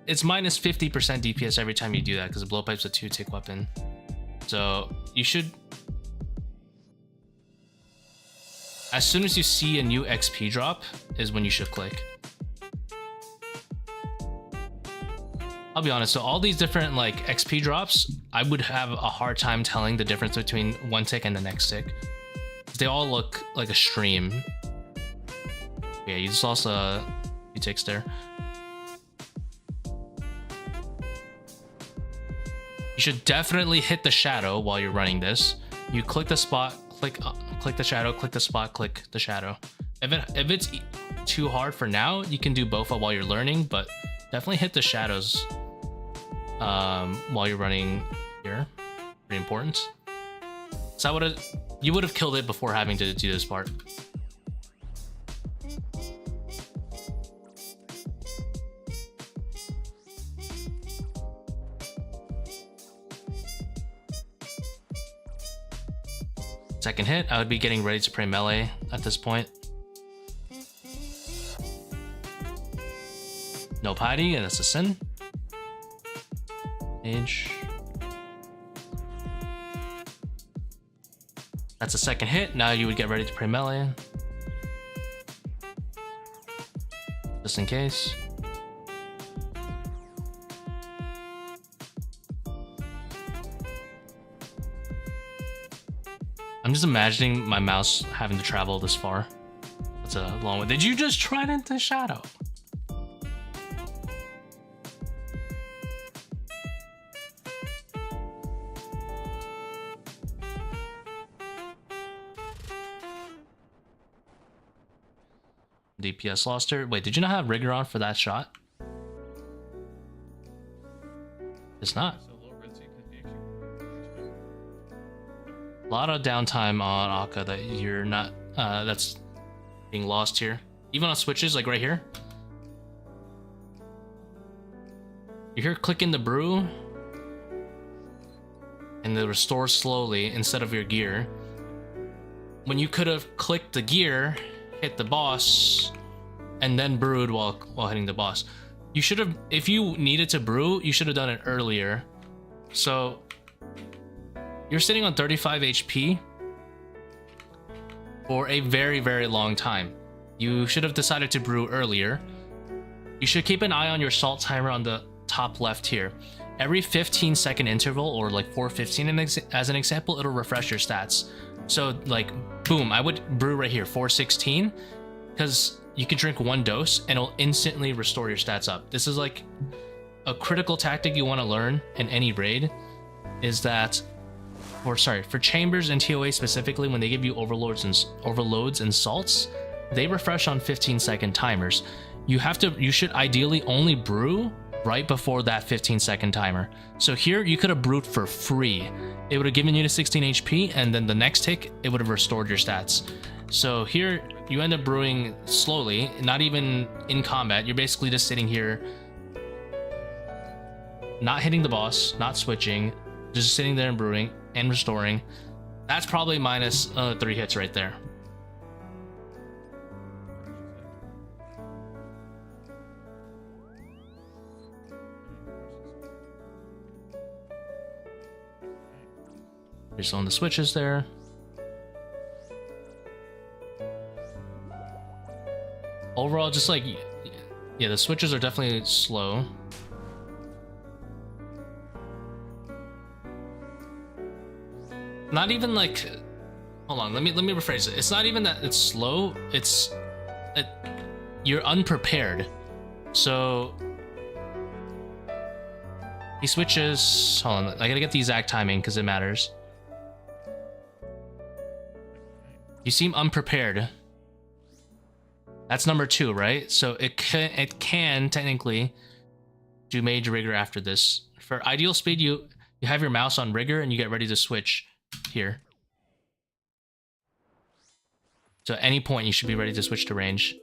It's minus 50% DPS every time you do that because the blowpipe's a 2-tick weapon. So you should. As soon as you see a new XP drop is when you should click. I'll be honest, so all these different like XP drops, I would have a hard time telling the difference between one tick and the next tick. They all look like a stream. Yeah, you just also a few ticks there. You should definitely hit the shadow while you're running this. You click the spot, click the shadow, click the spot, click the shadow. If it's too hard for now, you can do both while you're learning, but definitely hit the shadows while you're running here. Pretty important. So you would have killed it before having to do this part. Second hit, I would be getting ready to pray melee at this point. No piety, and that's a sin. Age. That's a second hit. Now you would get ready to pray melee. Just in case. I'm just imagining my mouse having to travel this far. That's a long way. Did you just try it into shadow? DPS lost her. Wait, did you not have rigor on for that shot? It's not. A lot of downtime on Akkha that you're not, that's being lost here. Even on switches, like right here. You hear clicking the brew, and the restore slowly instead of your gear. when you could have clicked the gear, hit the boss, and then brewed while hitting the boss. You should have, if you needed to brew, you should have done it earlier. So you're sitting on 35 HP for a very, very long time. You should have decided to brew earlier. You should keep an eye on your salt timer on the top left here. Every 15-second interval, or like 4:15 as an example, it'll refresh your stats. So like, boom, I would brew right here, 4:16, because you can drink 1 dose and it'll instantly restore your stats up. This is like a critical tactic you want to learn in any raid, is that, or sorry, for chambers and ToA specifically, when they give you overloads and salts, they refresh on 15-second timers. You should ideally only brew right before that 15-second timer. So here you could have brewed for free. It would have given you the 16 HP, and then the next tick, it would have restored your stats. So here you end up brewing slowly, not even in combat. You're basically just sitting here, not hitting the boss, not switching, just sitting there and brewing and restoring. That's probably minus 3 hits right there. Just on the switches there. Overall, just like, yeah, the switches are definitely slow. Not even like, hold on, let me rephrase it. It's not even that it's slow, it's that you're unprepared. So he switches, hold on, I gotta get the exact timing because it matters. You seem unprepared. That's number 2, right? So it can technically do Mage Rigor after this. For ideal speed, you have your mouse on Rigor and you get ready to switch here. So at any point you should be ready to switch to range.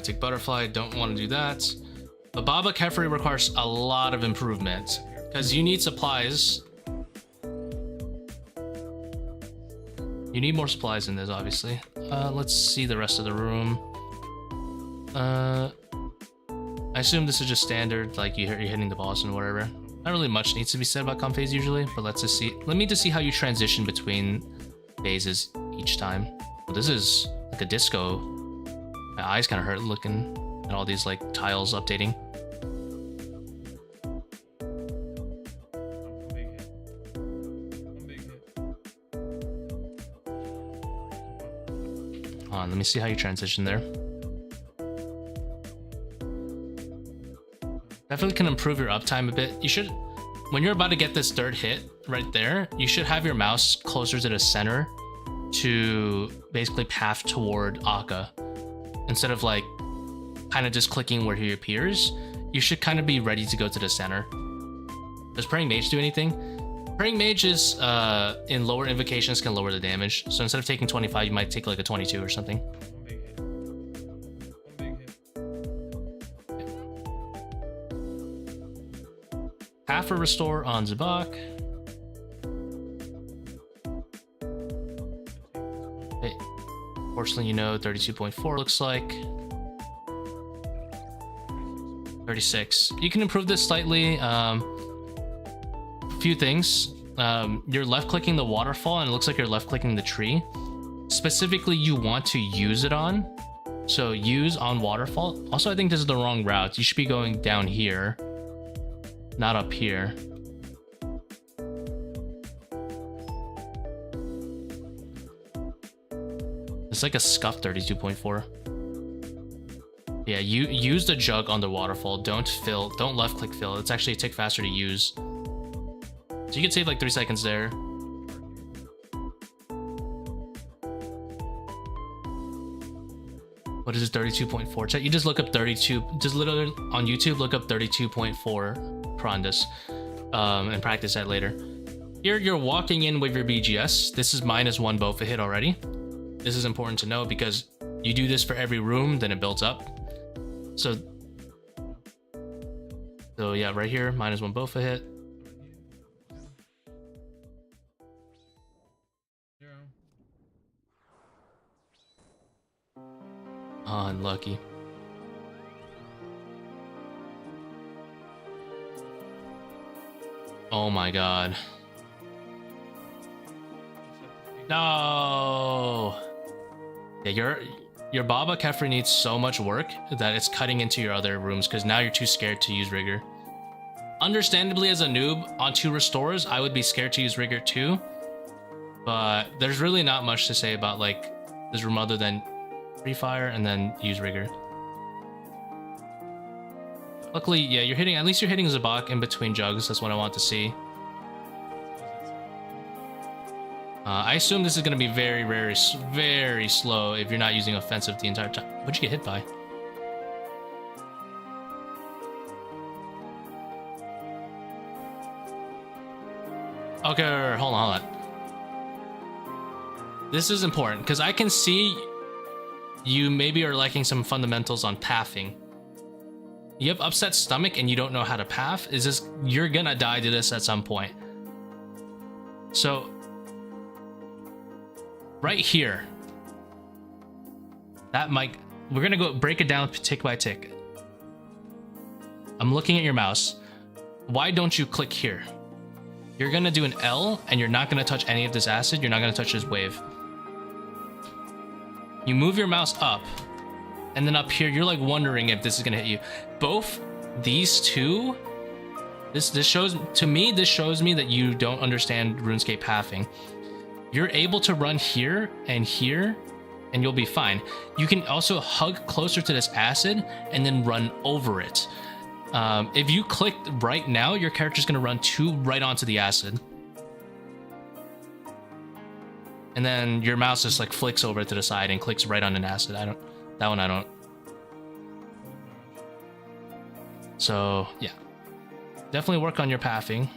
Take Butterfly, don't want to do that. But Baba Kefri requires a lot of improvement because you need supplies. You need more supplies in this, obviously. Let's see the rest of the room. I assume this is just standard, like you're hitting the boss and whatever. Not really much needs to be said about comp phase usually, but let's just see. Let me just see how you transition between phases each time. Well, this is like a disco. My eyes kind of hurt looking at all these like tiles updating. Hold on, let me see how you transition there. Definitely can improve your uptime a bit. You should, when you're about to get this third hit right there, you should have your mouse closer to the center to basically path toward Akkha. Instead of like kind of just clicking where he appears, you should kind of be ready to go to the center. Does Praying Mage do anything? Praying Mage is in lower invocations can lower the damage. So instead of taking 25, you might take like a 22 or something. Half a restore on Zebak. Fortunately, you know 32.4 looks like. 36. You can improve this slightly. Few things. You're left clicking the waterfall and it looks like you're left clicking the tree. Specifically, you want to use it on. So use on waterfall. Also, I think this is the wrong route. You should be going down here, not up here. It's like a scuffed 32.4. Yeah, you use the jug on the waterfall. Don't left click fill. It's actually a tick faster to use. So you can save like 3 seconds there. What is it, 32.4? Chat, you just look up 32, just literally on YouTube, look up 32.4 Prondus. and practice that later. Here you're walking in with your BGS. This is -1 Bofa hit already. This is important to know because you do this for every room, then it builds up. So yeah, right here, -1 Bofa hit. Oh, unlucky. Oh my god. No! Yeah, your Baba Kefri needs so much work that it's cutting into your other rooms because now you're too scared to use Rigor. Understandably, as a noob on 2 restores, I would be scared to use Rigor too. But there's really not much to say about like this room other than Free Fire and then use Rigor. Luckily, yeah, at least you're hitting Zebak in between jugs. That's what I want to see. I assume this is going to be very, very, very slow if you're not using offensive the entire time. What'd you get hit by? Okay, hold on. This is important because I can see you maybe are lacking some fundamentals on pathing. You have upset stomach and you don't know how to path. You're gonna die to this at some point. So right here, we're gonna go break it down tick by tick. I'm looking at your mouse. Why don't you click here? You're gonna do an L and you're not gonna touch any of this acid. You're not gonna touch this wave. You move your mouse up, and then up here, you're like wondering if this is gonna hit you. Both these two, this shows me that you don't understand RuneScape pathing. You're able to run here, and you'll be fine. You can also hug closer to this acid and then run over it. If you click right now, your character's gonna run right onto the acid. And then your mouse just like flicks over to the side and clicks right on an acid. I don't. So yeah, definitely work on your pathing.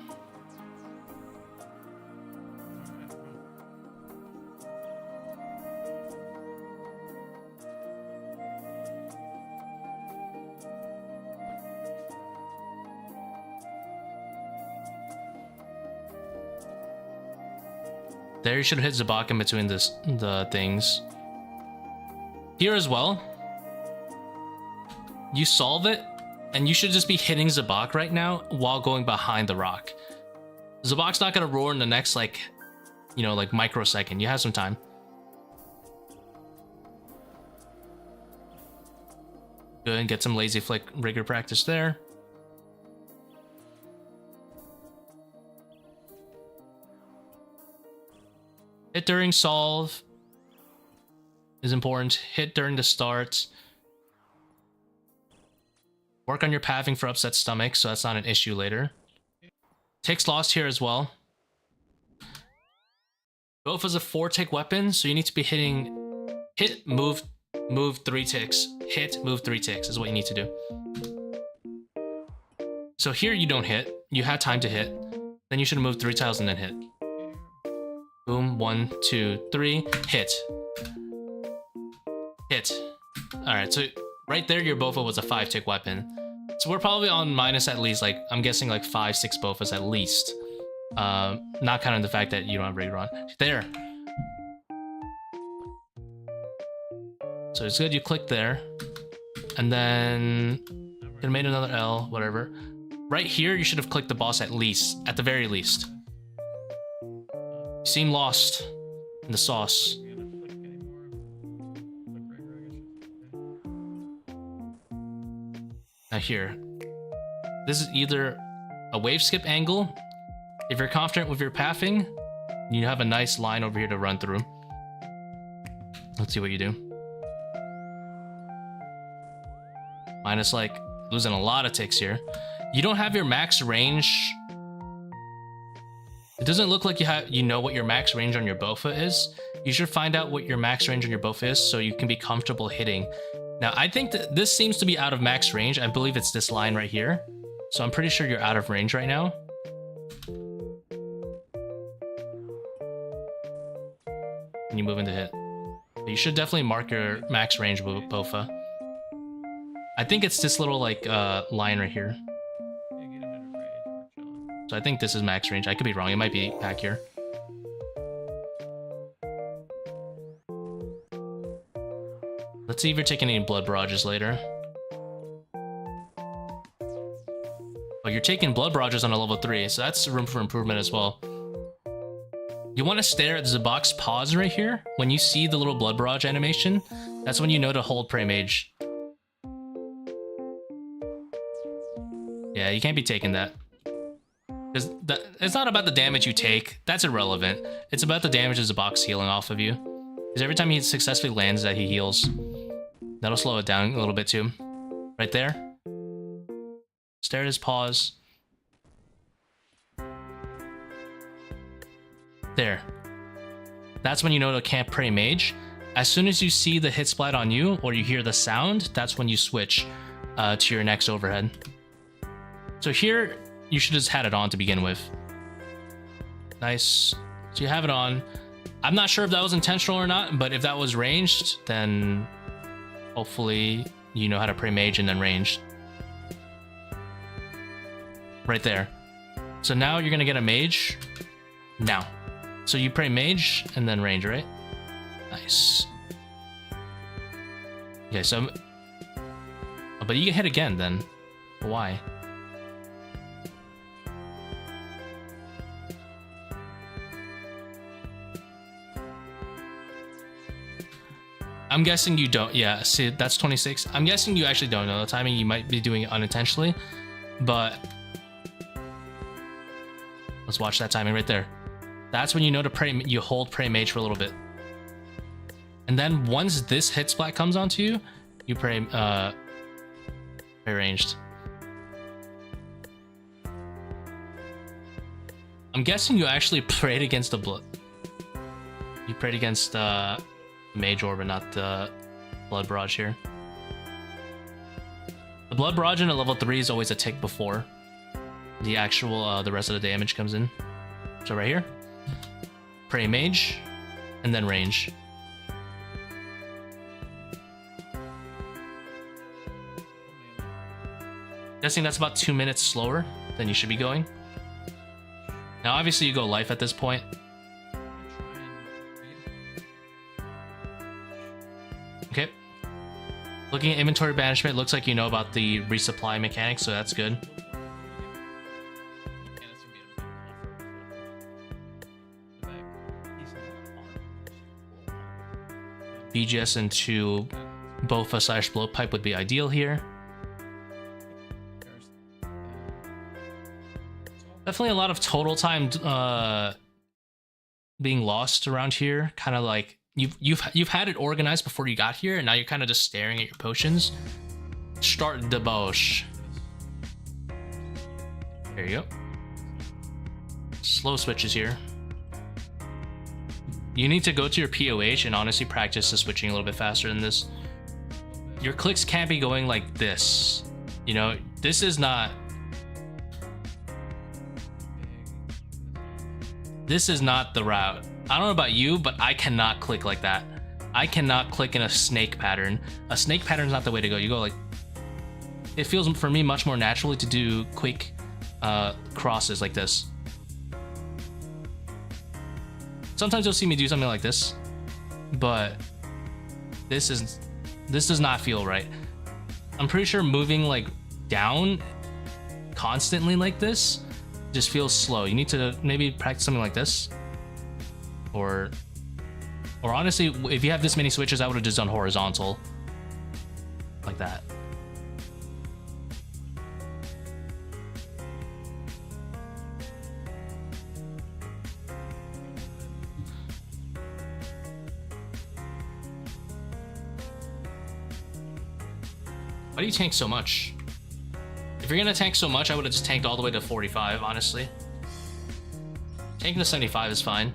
There, you should have hit Zebak in between the things. Here as well, you solve it, and you should just be hitting Zebak right now while going behind the rock. Zebak's not gonna roar in the next like microsecond. You have some time. Good, get some lazy flick rigor practice there. Hit during solve is important. Hit during the start. Work on your pathing for upset stomach, so that's not an issue later. Ticks lost here as well. Both as a 4-tick weapon, so you need to be hitting hit, move 3 ticks. Hit, move 3 ticks is what you need to do. So here you don't hit. You had time to hit. Then you should have moved 3 tiles and then hit. Boom, 1, 2, 3, hit. Hit. Alright, so right there your Bofa was a 5-tick weapon. So we're probably on minus at least, like, I'm guessing like 5, 6 Bofas at least. Not counting the fact that you don't have Rigor on. There. So it's good you click there. And then could have made another L, whatever. Right here, you should have clicked the boss at the very least. You seem lost in the sauce. Now here, this is either a wave skip angle. If you're confident with your pathing, you have a nice line over here to run through. Let's see what you do. Minus like losing a lot of ticks here. You don't have your max range. It doesn't look like you know what your max range on your Bofa is. You should find out what your max range on your Bofa is so you can be comfortable hitting. Now, I think that this seems to be out of max range. I believe it's this line right here. So I'm pretty sure you're out of range right now. When you move into hit. You should definitely mark your max range with Bofa. I think it's this little like line right here. So I think this is max range. I could be wrong. It might be back here. Let's see if you're taking any blood barrages later. Oh, you're taking blood barrages on a level 3, so that's room for improvement as well. You want to stare at Zebak's paws right here. When you see the little blood barrage animation, that's when you know to hold Prey Mage. Yeah, you can't be taking that. Because it's not about the damage you take. That's irrelevant. It's about the damage Zebak's healing off of you. Because every time he successfully lands that, he heals. That'll slow it down a little bit too. Right there. Stare at his paws. There. That's when you know to camp Prey Mage. As soon as you see the hit splat on you, or you hear the sound, that's when you switch to your next overhead. So here, you should have just had it on to begin with. Nice. So you have it on. I'm not sure if that was intentional or not, but if that was ranged, then hopefully you know how to Prey Mage and then ranged. Right there. So now you're going to get a Mage. Now. So you Prey Mage and then range, right? Nice. Okay, so... Oh, but you get hit again then. Why? I'm guessing you don't. Yeah, see, that's 26. I'm guessing you actually don't know the timing. You might be doing it unintentionally, but let's watch that timing right there. That's when you know to pray. You hold Prey Mage for a little bit, and then once this hit splat comes onto you, you pray ranged. I'm guessing you actually prayed against the blood. You prayed against Mage Orb and not the Blood Barrage here. The Blood Barrage in a level 3 is always a tick before the actual the rest of the damage comes in. So right here, Prey Mage, and then range. Guessing that's about 2 minutes slower than you should be going. Now obviously you go life at this point. Okay. Looking at inventory banishment, looks like you know about the resupply mechanics, so that's good. BGS into Bofa / Blowpipe would be ideal here. Definitely a lot of total time being lost around here. Kind of like you've had it organized before you got here, and now you're kind of just staring at your potions. Start debauch. There you go. Slow switches here. You need to go to your POH and honestly practice the switching a little bit faster than this. Your clicks can't be going like this. You know, this is not... This is not the route. I don't know about you, but I cannot click like that. I cannot click in a snake pattern. A snake pattern is not the way to go. You go like... It feels for me much more naturally to do quick crosses like this. Sometimes you'll see me do something like this, but this does not feel right. I'm pretty sure moving like down constantly like this just feels slow. You need to maybe practice something like this, or honestly, if you have this many switches, I would have just done horizontal like that. Why do you tank so much? If you're gonna tank so much, I would have just tanked all the way to 45, honestly. Tanking to 75 is fine.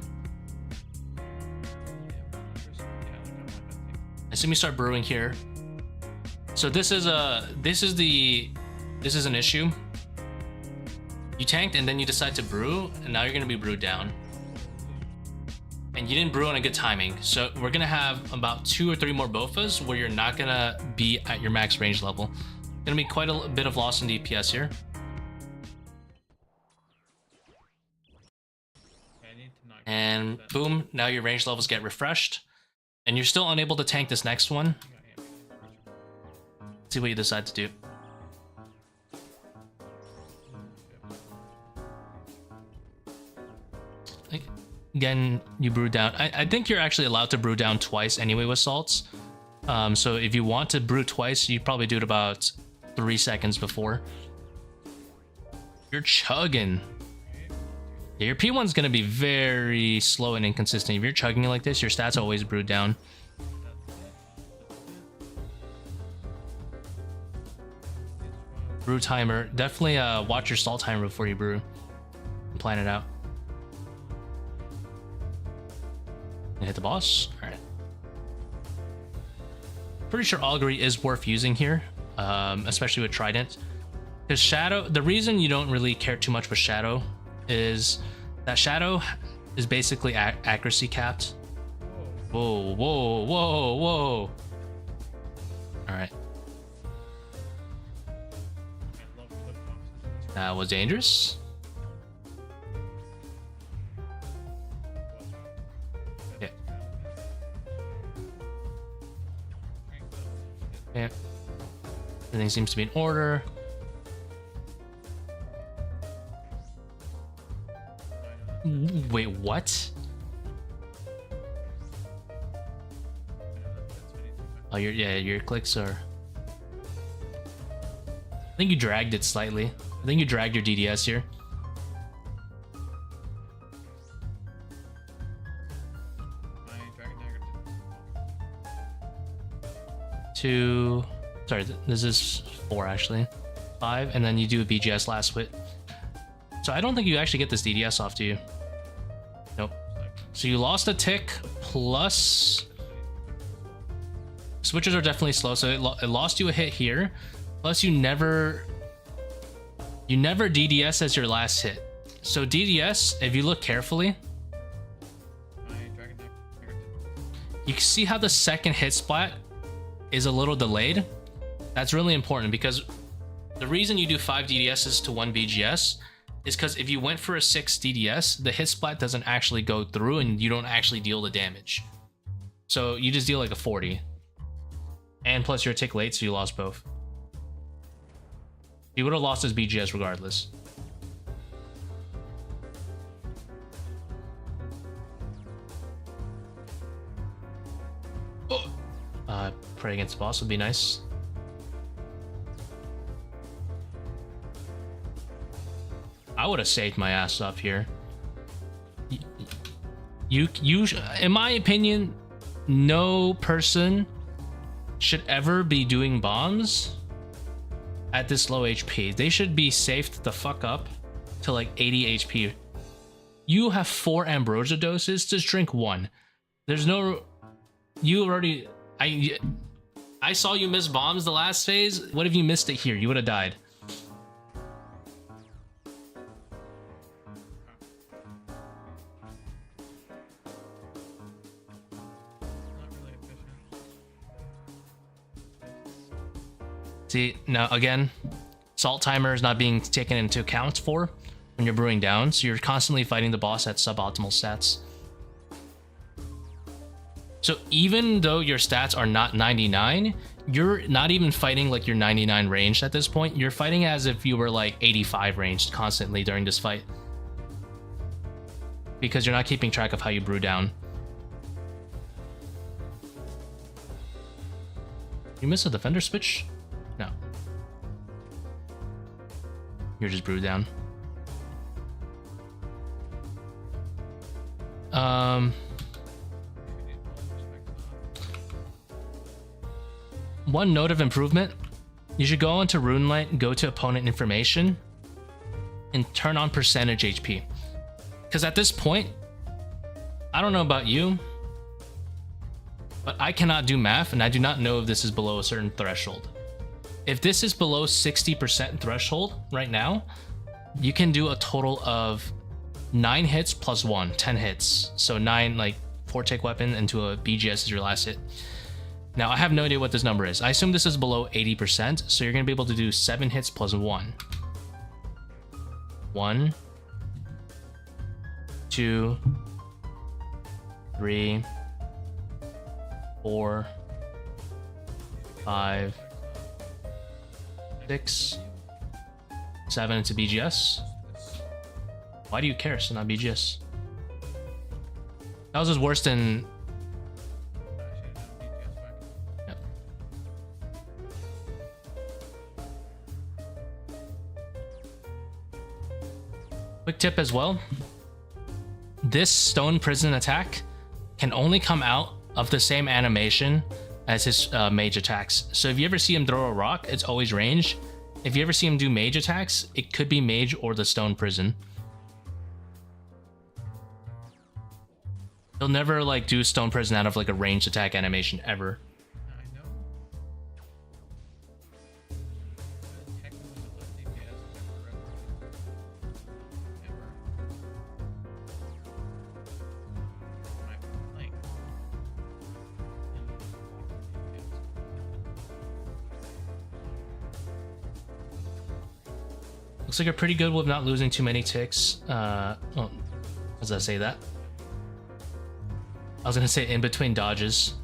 I assume you start brewing here. So this is an issue. You tanked and then you decide to brew, and now you're gonna be brewed down. And you didn't brew on a good timing. So we're gonna have about 2 or 3 more Bofas where you're not gonna be at your max range level. Gonna be quite a bit of loss in DPS here. And boom, now your range levels get refreshed. And you're still unable to tank this next one. Let's see what you decide to do. Again, you brew down. I think you're actually allowed to brew down twice anyway with salts. So if you want to brew twice, you probably do it about 3 seconds before. You're chugging. Yeah, your P1's going to be very slow and inconsistent. If you're chugging like this, your stats always brewed down. Brew timer. Definitely watch your salt timer before you brew. And plan it out. And hit the boss. All right. Pretty sure Augury is worth using here, especially with Trident. Because Shadow, the reason you don't really care too much with Shadow is that Shadow is basically accuracy capped. Whoa, whoa, whoa, whoa. All right. That was dangerous. Yeah. Yeah. Everything seems to be in order. Wait, what? Oh, your clicks are... I think you dragged it slightly. I think you dragged your DDS here. Two... Sorry, this is 4 actually. 5, and then you do a BGS last hit. So I don't think you actually get this DDS off, do you? Nope. So you lost a tick plus... Switches are definitely slow, so it lost you a hit here. Plus you never DDS as your last hit. So DDS, if you look carefully, you can see how the second hit splat is a little delayed. That's really important because the reason you do 5 DDSs to 1 BGS is because if you went for a 6 DDS, the hit splat doesn't actually go through and you don't actually deal the damage. So you just deal like a 40. And plus you're a tick late, so you lost both. You would have lost his BGS regardless. Oh. Pray against the boss would be nice. I would have saved my ass up here. You, in my opinion, no person should ever be doing bombs at this low HP. They should be saved the fuck up to like 80 HP. You have 4 Ambrosia doses, just drink 1. There's no... You already... I saw you miss bombs the last phase. What if you missed it here? You would have died. See, now again, salt timer is not being taken into account for when you're brewing down, so you're constantly fighting the boss at suboptimal stats. So even though your stats are not 99, you're not even fighting like you're 99 ranged at this point. You're fighting as if you were like 85 ranged constantly during this fight. Because you're not keeping track of how you brew down. You miss a defender switch? No. You're just brewed down. One note of improvement, you should go into Runelight, go to opponent information, and turn on percentage HP. Because at this point, I don't know about you, but I cannot do math, and I do not know if this is below a certain threshold. If this is below 60% threshold right now, you can do a total of 9 hits plus 1, 10 hits. So 9, like 4 tick weapon into a BGS is your last hit. Now, I have no idea what this number is. I assume this is below 80%, so you're going to be able to do 7 hits plus 1. 1, 2, 3, 4, 5, 6, 7 into BGS. Why do you care? It's not BGS. That was just worse than... Yep. Quick tip as well. This stone prison attack can only come out of the same animation as his mage attacks. So if you ever see him throw a rock, it's always range. If you ever see him do mage attacks, it could be mage or the stone prison. He'll never like do stone prison out of like a ranged attack animation ever. Looks like you're pretty good with not losing too many ticks. Well, as I say that, I was gonna say in between dodges.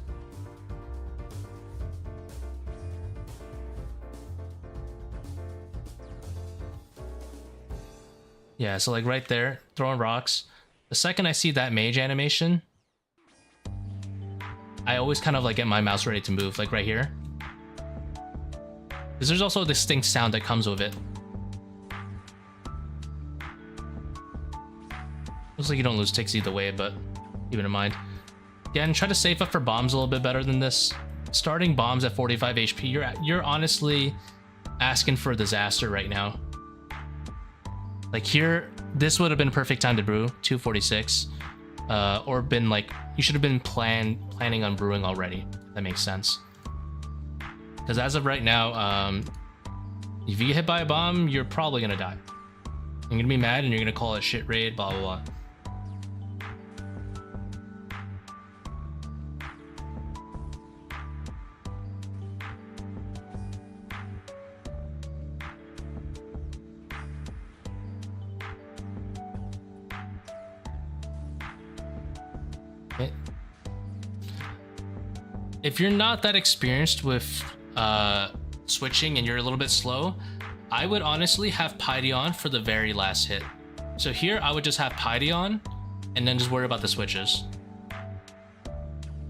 Yeah, so like right there, throwing rocks. The second I see that mage animation, I always kind of like get my mouse ready to move, like right here. Because there's also a distinct sound that comes with it. Looks like you don't lose ticks either way, but keep it in mind. Yeah, and try to save up for bombs a little bit better than this. Starting bombs at 45 HP, you're honestly asking for a disaster right now. Like here, this would have been a perfect time to brew 246, or been like you should have been planning on brewing already. That makes sense. Because as of right now, if you get hit by a bomb, you're probably gonna die. You're gonna be mad and you're gonna call it shit raid, blah blah blah. If you're not that experienced with switching and you're a little bit slow, I would honestly have Piety on for the very last hit. So here I would just have Piety on and then just worry about the switches.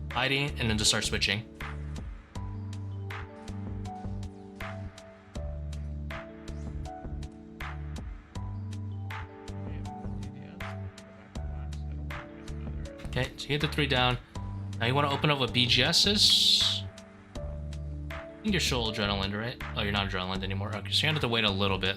Piety and then just start switching. Okay, so you get the 3 down. Now you want to open up with BGSs. I think you're still adrenaline, right? Oh, you're not adrenaline anymore. Okay, so you have to wait a little bit.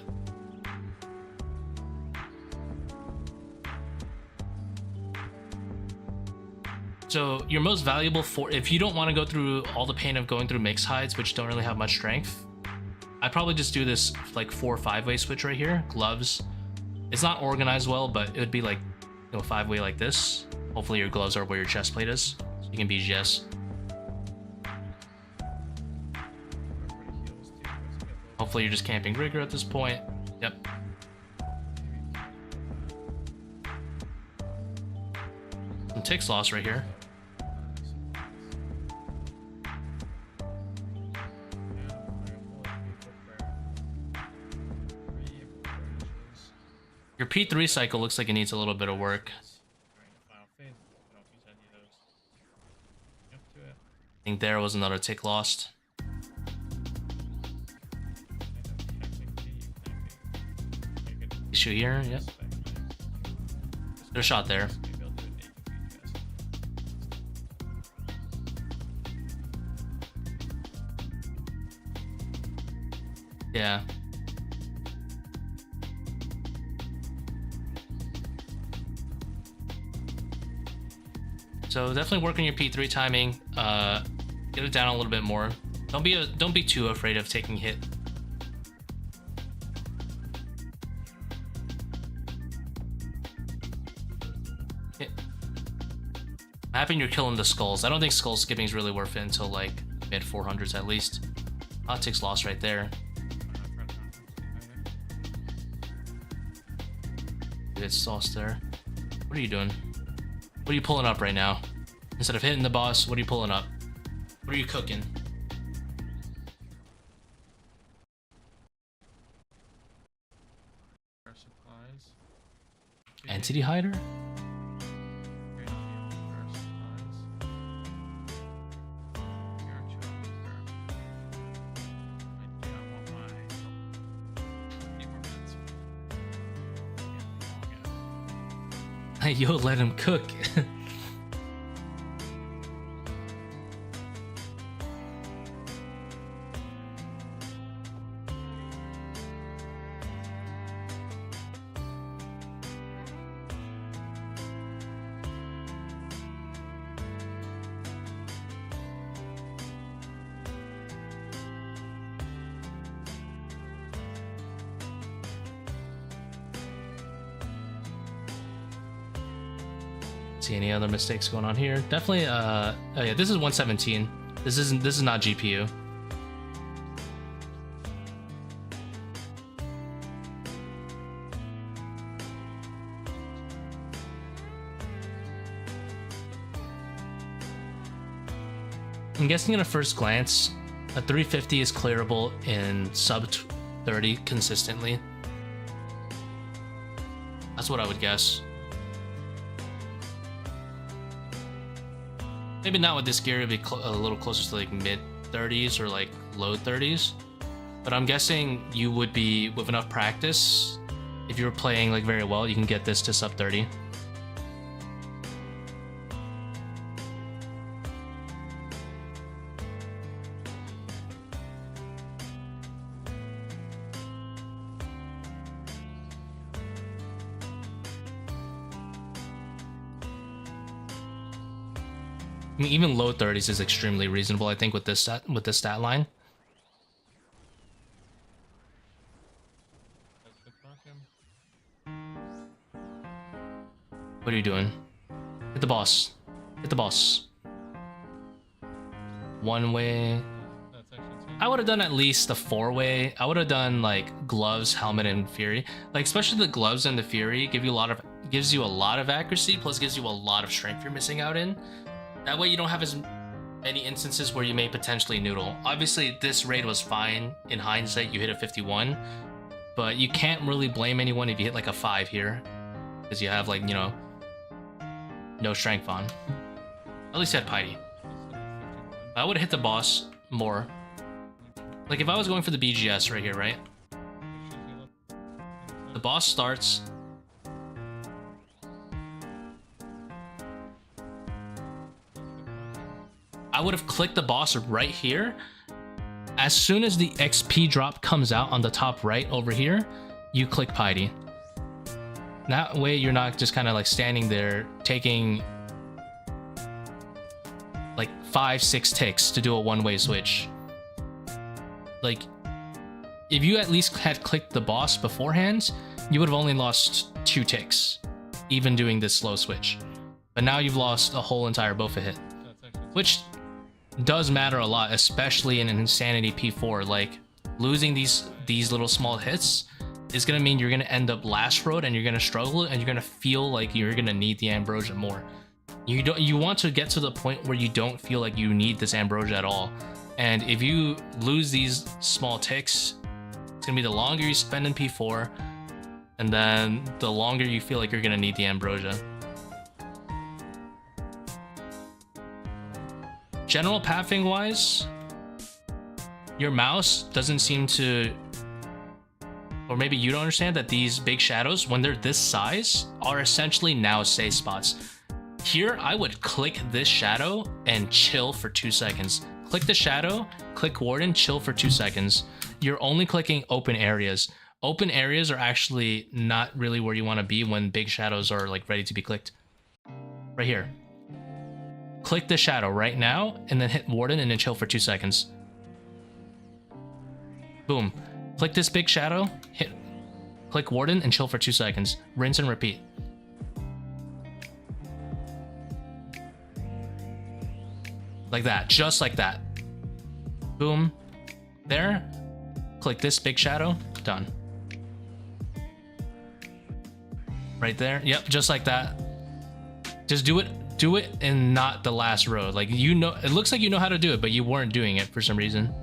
So your most valuable for, if you don't want to go through all the pain of going through mixed hides, which don't really have much strength, I'd probably just do this like 4 or 5-way switch right here. Gloves. It's not organized well, but it would be like, you know, 5-way like this. Hopefully your gloves are where your chest plate is. So you can BGS. Hopefully you're just camping rigor at this point. Yep. Some ticks lost right here. Your P3 cycle looks like it needs a little bit of work. I think there was another tick lost. Issue here, yep. Good shot there. Yeah. So definitely work on your P3 timing. Get it down a little bit more. Don't be too afraid of taking hit. Having you're killing the skulls. I don't think skull skipping is really worth it until like mid 400s at least. Hot takes lost right there. It's sauce there. What are you doing? What are you pulling up right now? Instead of hitting the boss, what are you pulling up? What are you cooking? Supplies. Entity hider? Yo, let him cook. See any other mistakes going on here? Definitely oh yeah, this is 117. This is not GPU. I'm guessing at a first glance, a 350 is clearable in sub 30 consistently. That's what I would guess. Maybe not with this gear, it'd be a little closer to like mid 30s or like low 30s. But I'm guessing you would be, with enough practice, if you were playing like very well, you can get this to sub 30. I mean, even low 30s is extremely reasonable, I think, with this stat line. What are you doing? Hit the boss. Hit the boss. One way. I would have done at least a 4-way. I would have done like gloves, helmet, and fury. Like especially the gloves and the fury gives you a lot of accuracy, plus gives you a lot of strength you're missing out in. That way you don't have as many instances where you may potentially noodle. Obviously, this raid was fine. In hindsight, you hit a 51. But you can't really blame anyone if you hit like a 5 here. Because you have like, you know, no strength on. At least you had Piety. I would have hit the boss more. Like if I was going for the BGS right here, right? The boss starts. I would have clicked the boss right here. As soon as the XP drop comes out on the top right over here, you click Piety. That way you're not just kind of like standing there taking like 5-6 ticks to do a one-way switch. Like if you at least had clicked the boss beforehand, you would have only lost 2 ticks, even doing this slow switch. But now you've lost a whole entire Bofa hit, which does matter a lot, especially in an Insanity P4. Like losing these little small hits is gonna mean you're gonna end up last road and you're gonna struggle and you're gonna feel like you're gonna need the ambrosia more. You want to get to the point where you don't feel like you need this ambrosia at all. And if you lose these small ticks, it's gonna be the longer you spend in P4, and then the longer you feel like you're gonna need the ambrosia. General pathing wise, your mouse doesn't seem to, or maybe you don't understand that these big shadows, when they're this size, are essentially now safe spots. Here, I would click this shadow and chill for 2 seconds. Click the shadow, click Warden, chill for 2 seconds. You're only clicking open areas. Open areas are actually not really where you want to be when big shadows are like ready to be clicked. Right here. Click the shadow right now and then hit Warden and then chill for 2 seconds. Boom. Click this big shadow, click Warden and chill for 2 seconds. Rinse and repeat. like that, just like that. Boom. There. Click this big shadow. Done. Right there. Yep, just like that. Just do it and not the last row. Like, you know, it looks like you know how to do it, but you weren't doing it for some reason.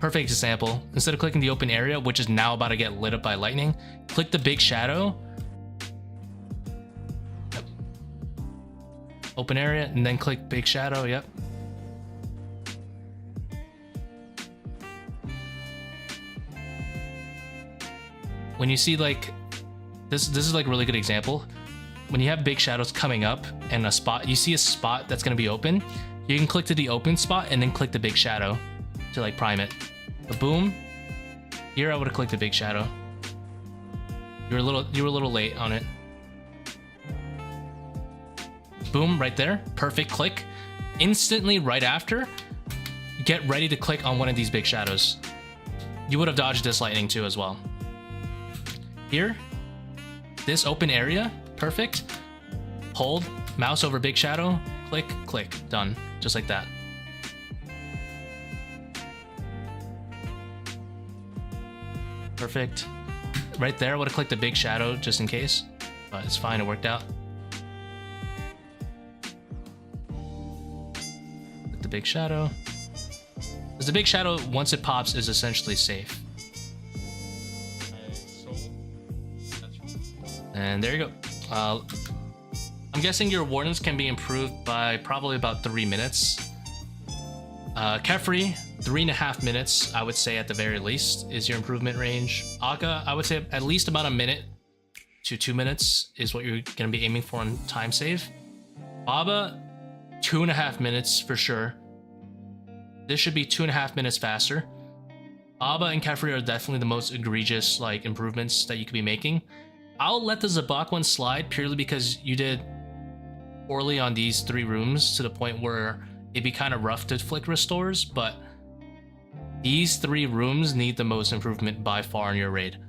Perfect example. Instead of clicking the open area, which is now about to get lit up by lightning, click the big shadow. Yep. Open area, and then click big shadow. Yep. When you see like this is like a really good example. When you have big shadows coming up and a spot, you see a spot that's going to be open, you can click to the open spot and then click the big shadow to like prime it. But boom, here I would have clicked the big shadow. You were a little late on it. Boom, right there. Perfect click. Instantly right after, get ready to click on one of these big shadows. You would have dodged this lightning too as well. Here, this open area, perfect. Hold, mouse over big shadow, click, click, done. Just like that. Perfect. Right there, I would have clicked the big shadow just in case, but it's fine, it worked out. Click the big shadow. Because the big shadow, once it pops, is essentially safe. And there you go. I'm guessing your wardens can be improved by probably about 3 minutes. Kefri, 3.5 minutes, I would say at the very least, is your improvement range. Akkha, I would say at least about 1 minute to 2 minutes is what you're going to be aiming for on time save. Baba, 2.5 minutes for sure. This should be 2.5 minutes faster. Baba and Kefri are definitely the most egregious like improvements that you could be making. I'll let the Zebak one slide purely because you did poorly on these 3 rooms to the point where it'd be kind of rough to flick restores, but these 3 rooms need the most improvement by far in your raid.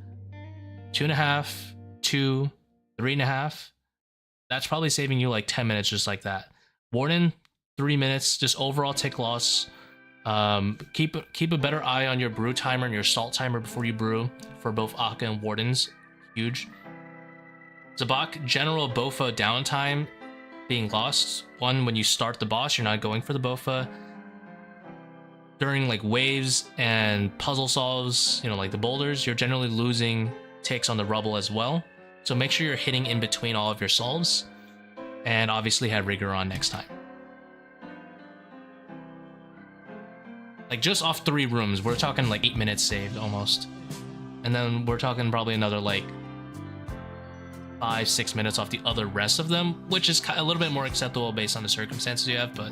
2.5, 2, 3.5. That's probably saving you like 10 minutes just like that. Warden, 3 minutes, just overall tick loss. Keep a better eye on your brew timer and your salt timer before you brew for both Akkha and Wardens. Huge. Zebak, general Bofa downtime being lost. One, when you start the boss, you're not going for the Bofa. During like waves and puzzle solves, you know, like the boulders, you're generally losing ticks on the rubble as well. So make sure you're hitting in between all of your solves. And obviously have rigor on next time. Like just off 3 rooms, we're talking like 8 minutes saved almost. And then we're talking probably another like 5-6 minutes off the other rest of them, which is a little bit more acceptable based on the circumstances you have, but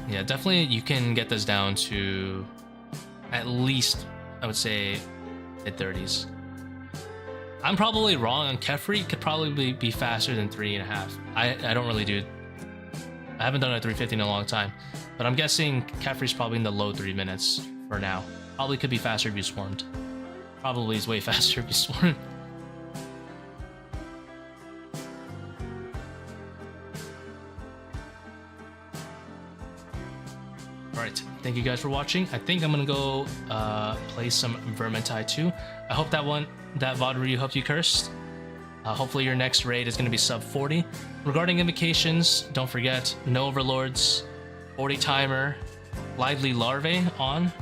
yeah, definitely you can get this down to at least, I would say, mid-30s. I'm probably wrong on Kefri, could probably be faster than 3.5. I don't really do, I haven't done a 350 in a long time, but I'm guessing Kefri's probably in the low 3 minutes for now. Probably could be faster if you swarmed. Probably is way faster if you swarmed. Alright, thank you guys for watching. I think I'm gonna go play some Vermintide 2. I hope that VOD review helped you, Cursed. Hopefully your next raid is gonna be sub 40. Regarding invocations, don't forget, no overlords, 40 timer, lively larvae on.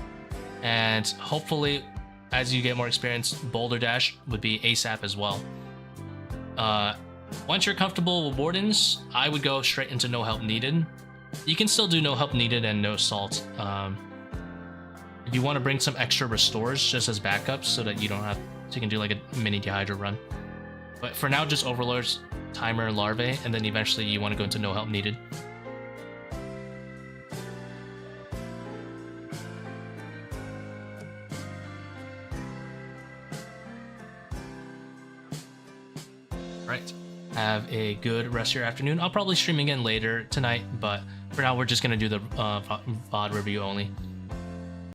And hopefully, as you get more experience, Boulder Dash would be ASAP as well. Once you're comfortable with Wardens, I would go straight into no help needed. You can still do no help needed and no salt. If you want to bring some extra restores just as backups so that you don't have, so you can do like a mini Dehydra run. But for now, just Overlords, Timer, Larvae, and then eventually you want to go into no help needed. Right. Have a good rest of your afternoon. I'll probably stream again later tonight, but for now we're just going to do the VOD review only.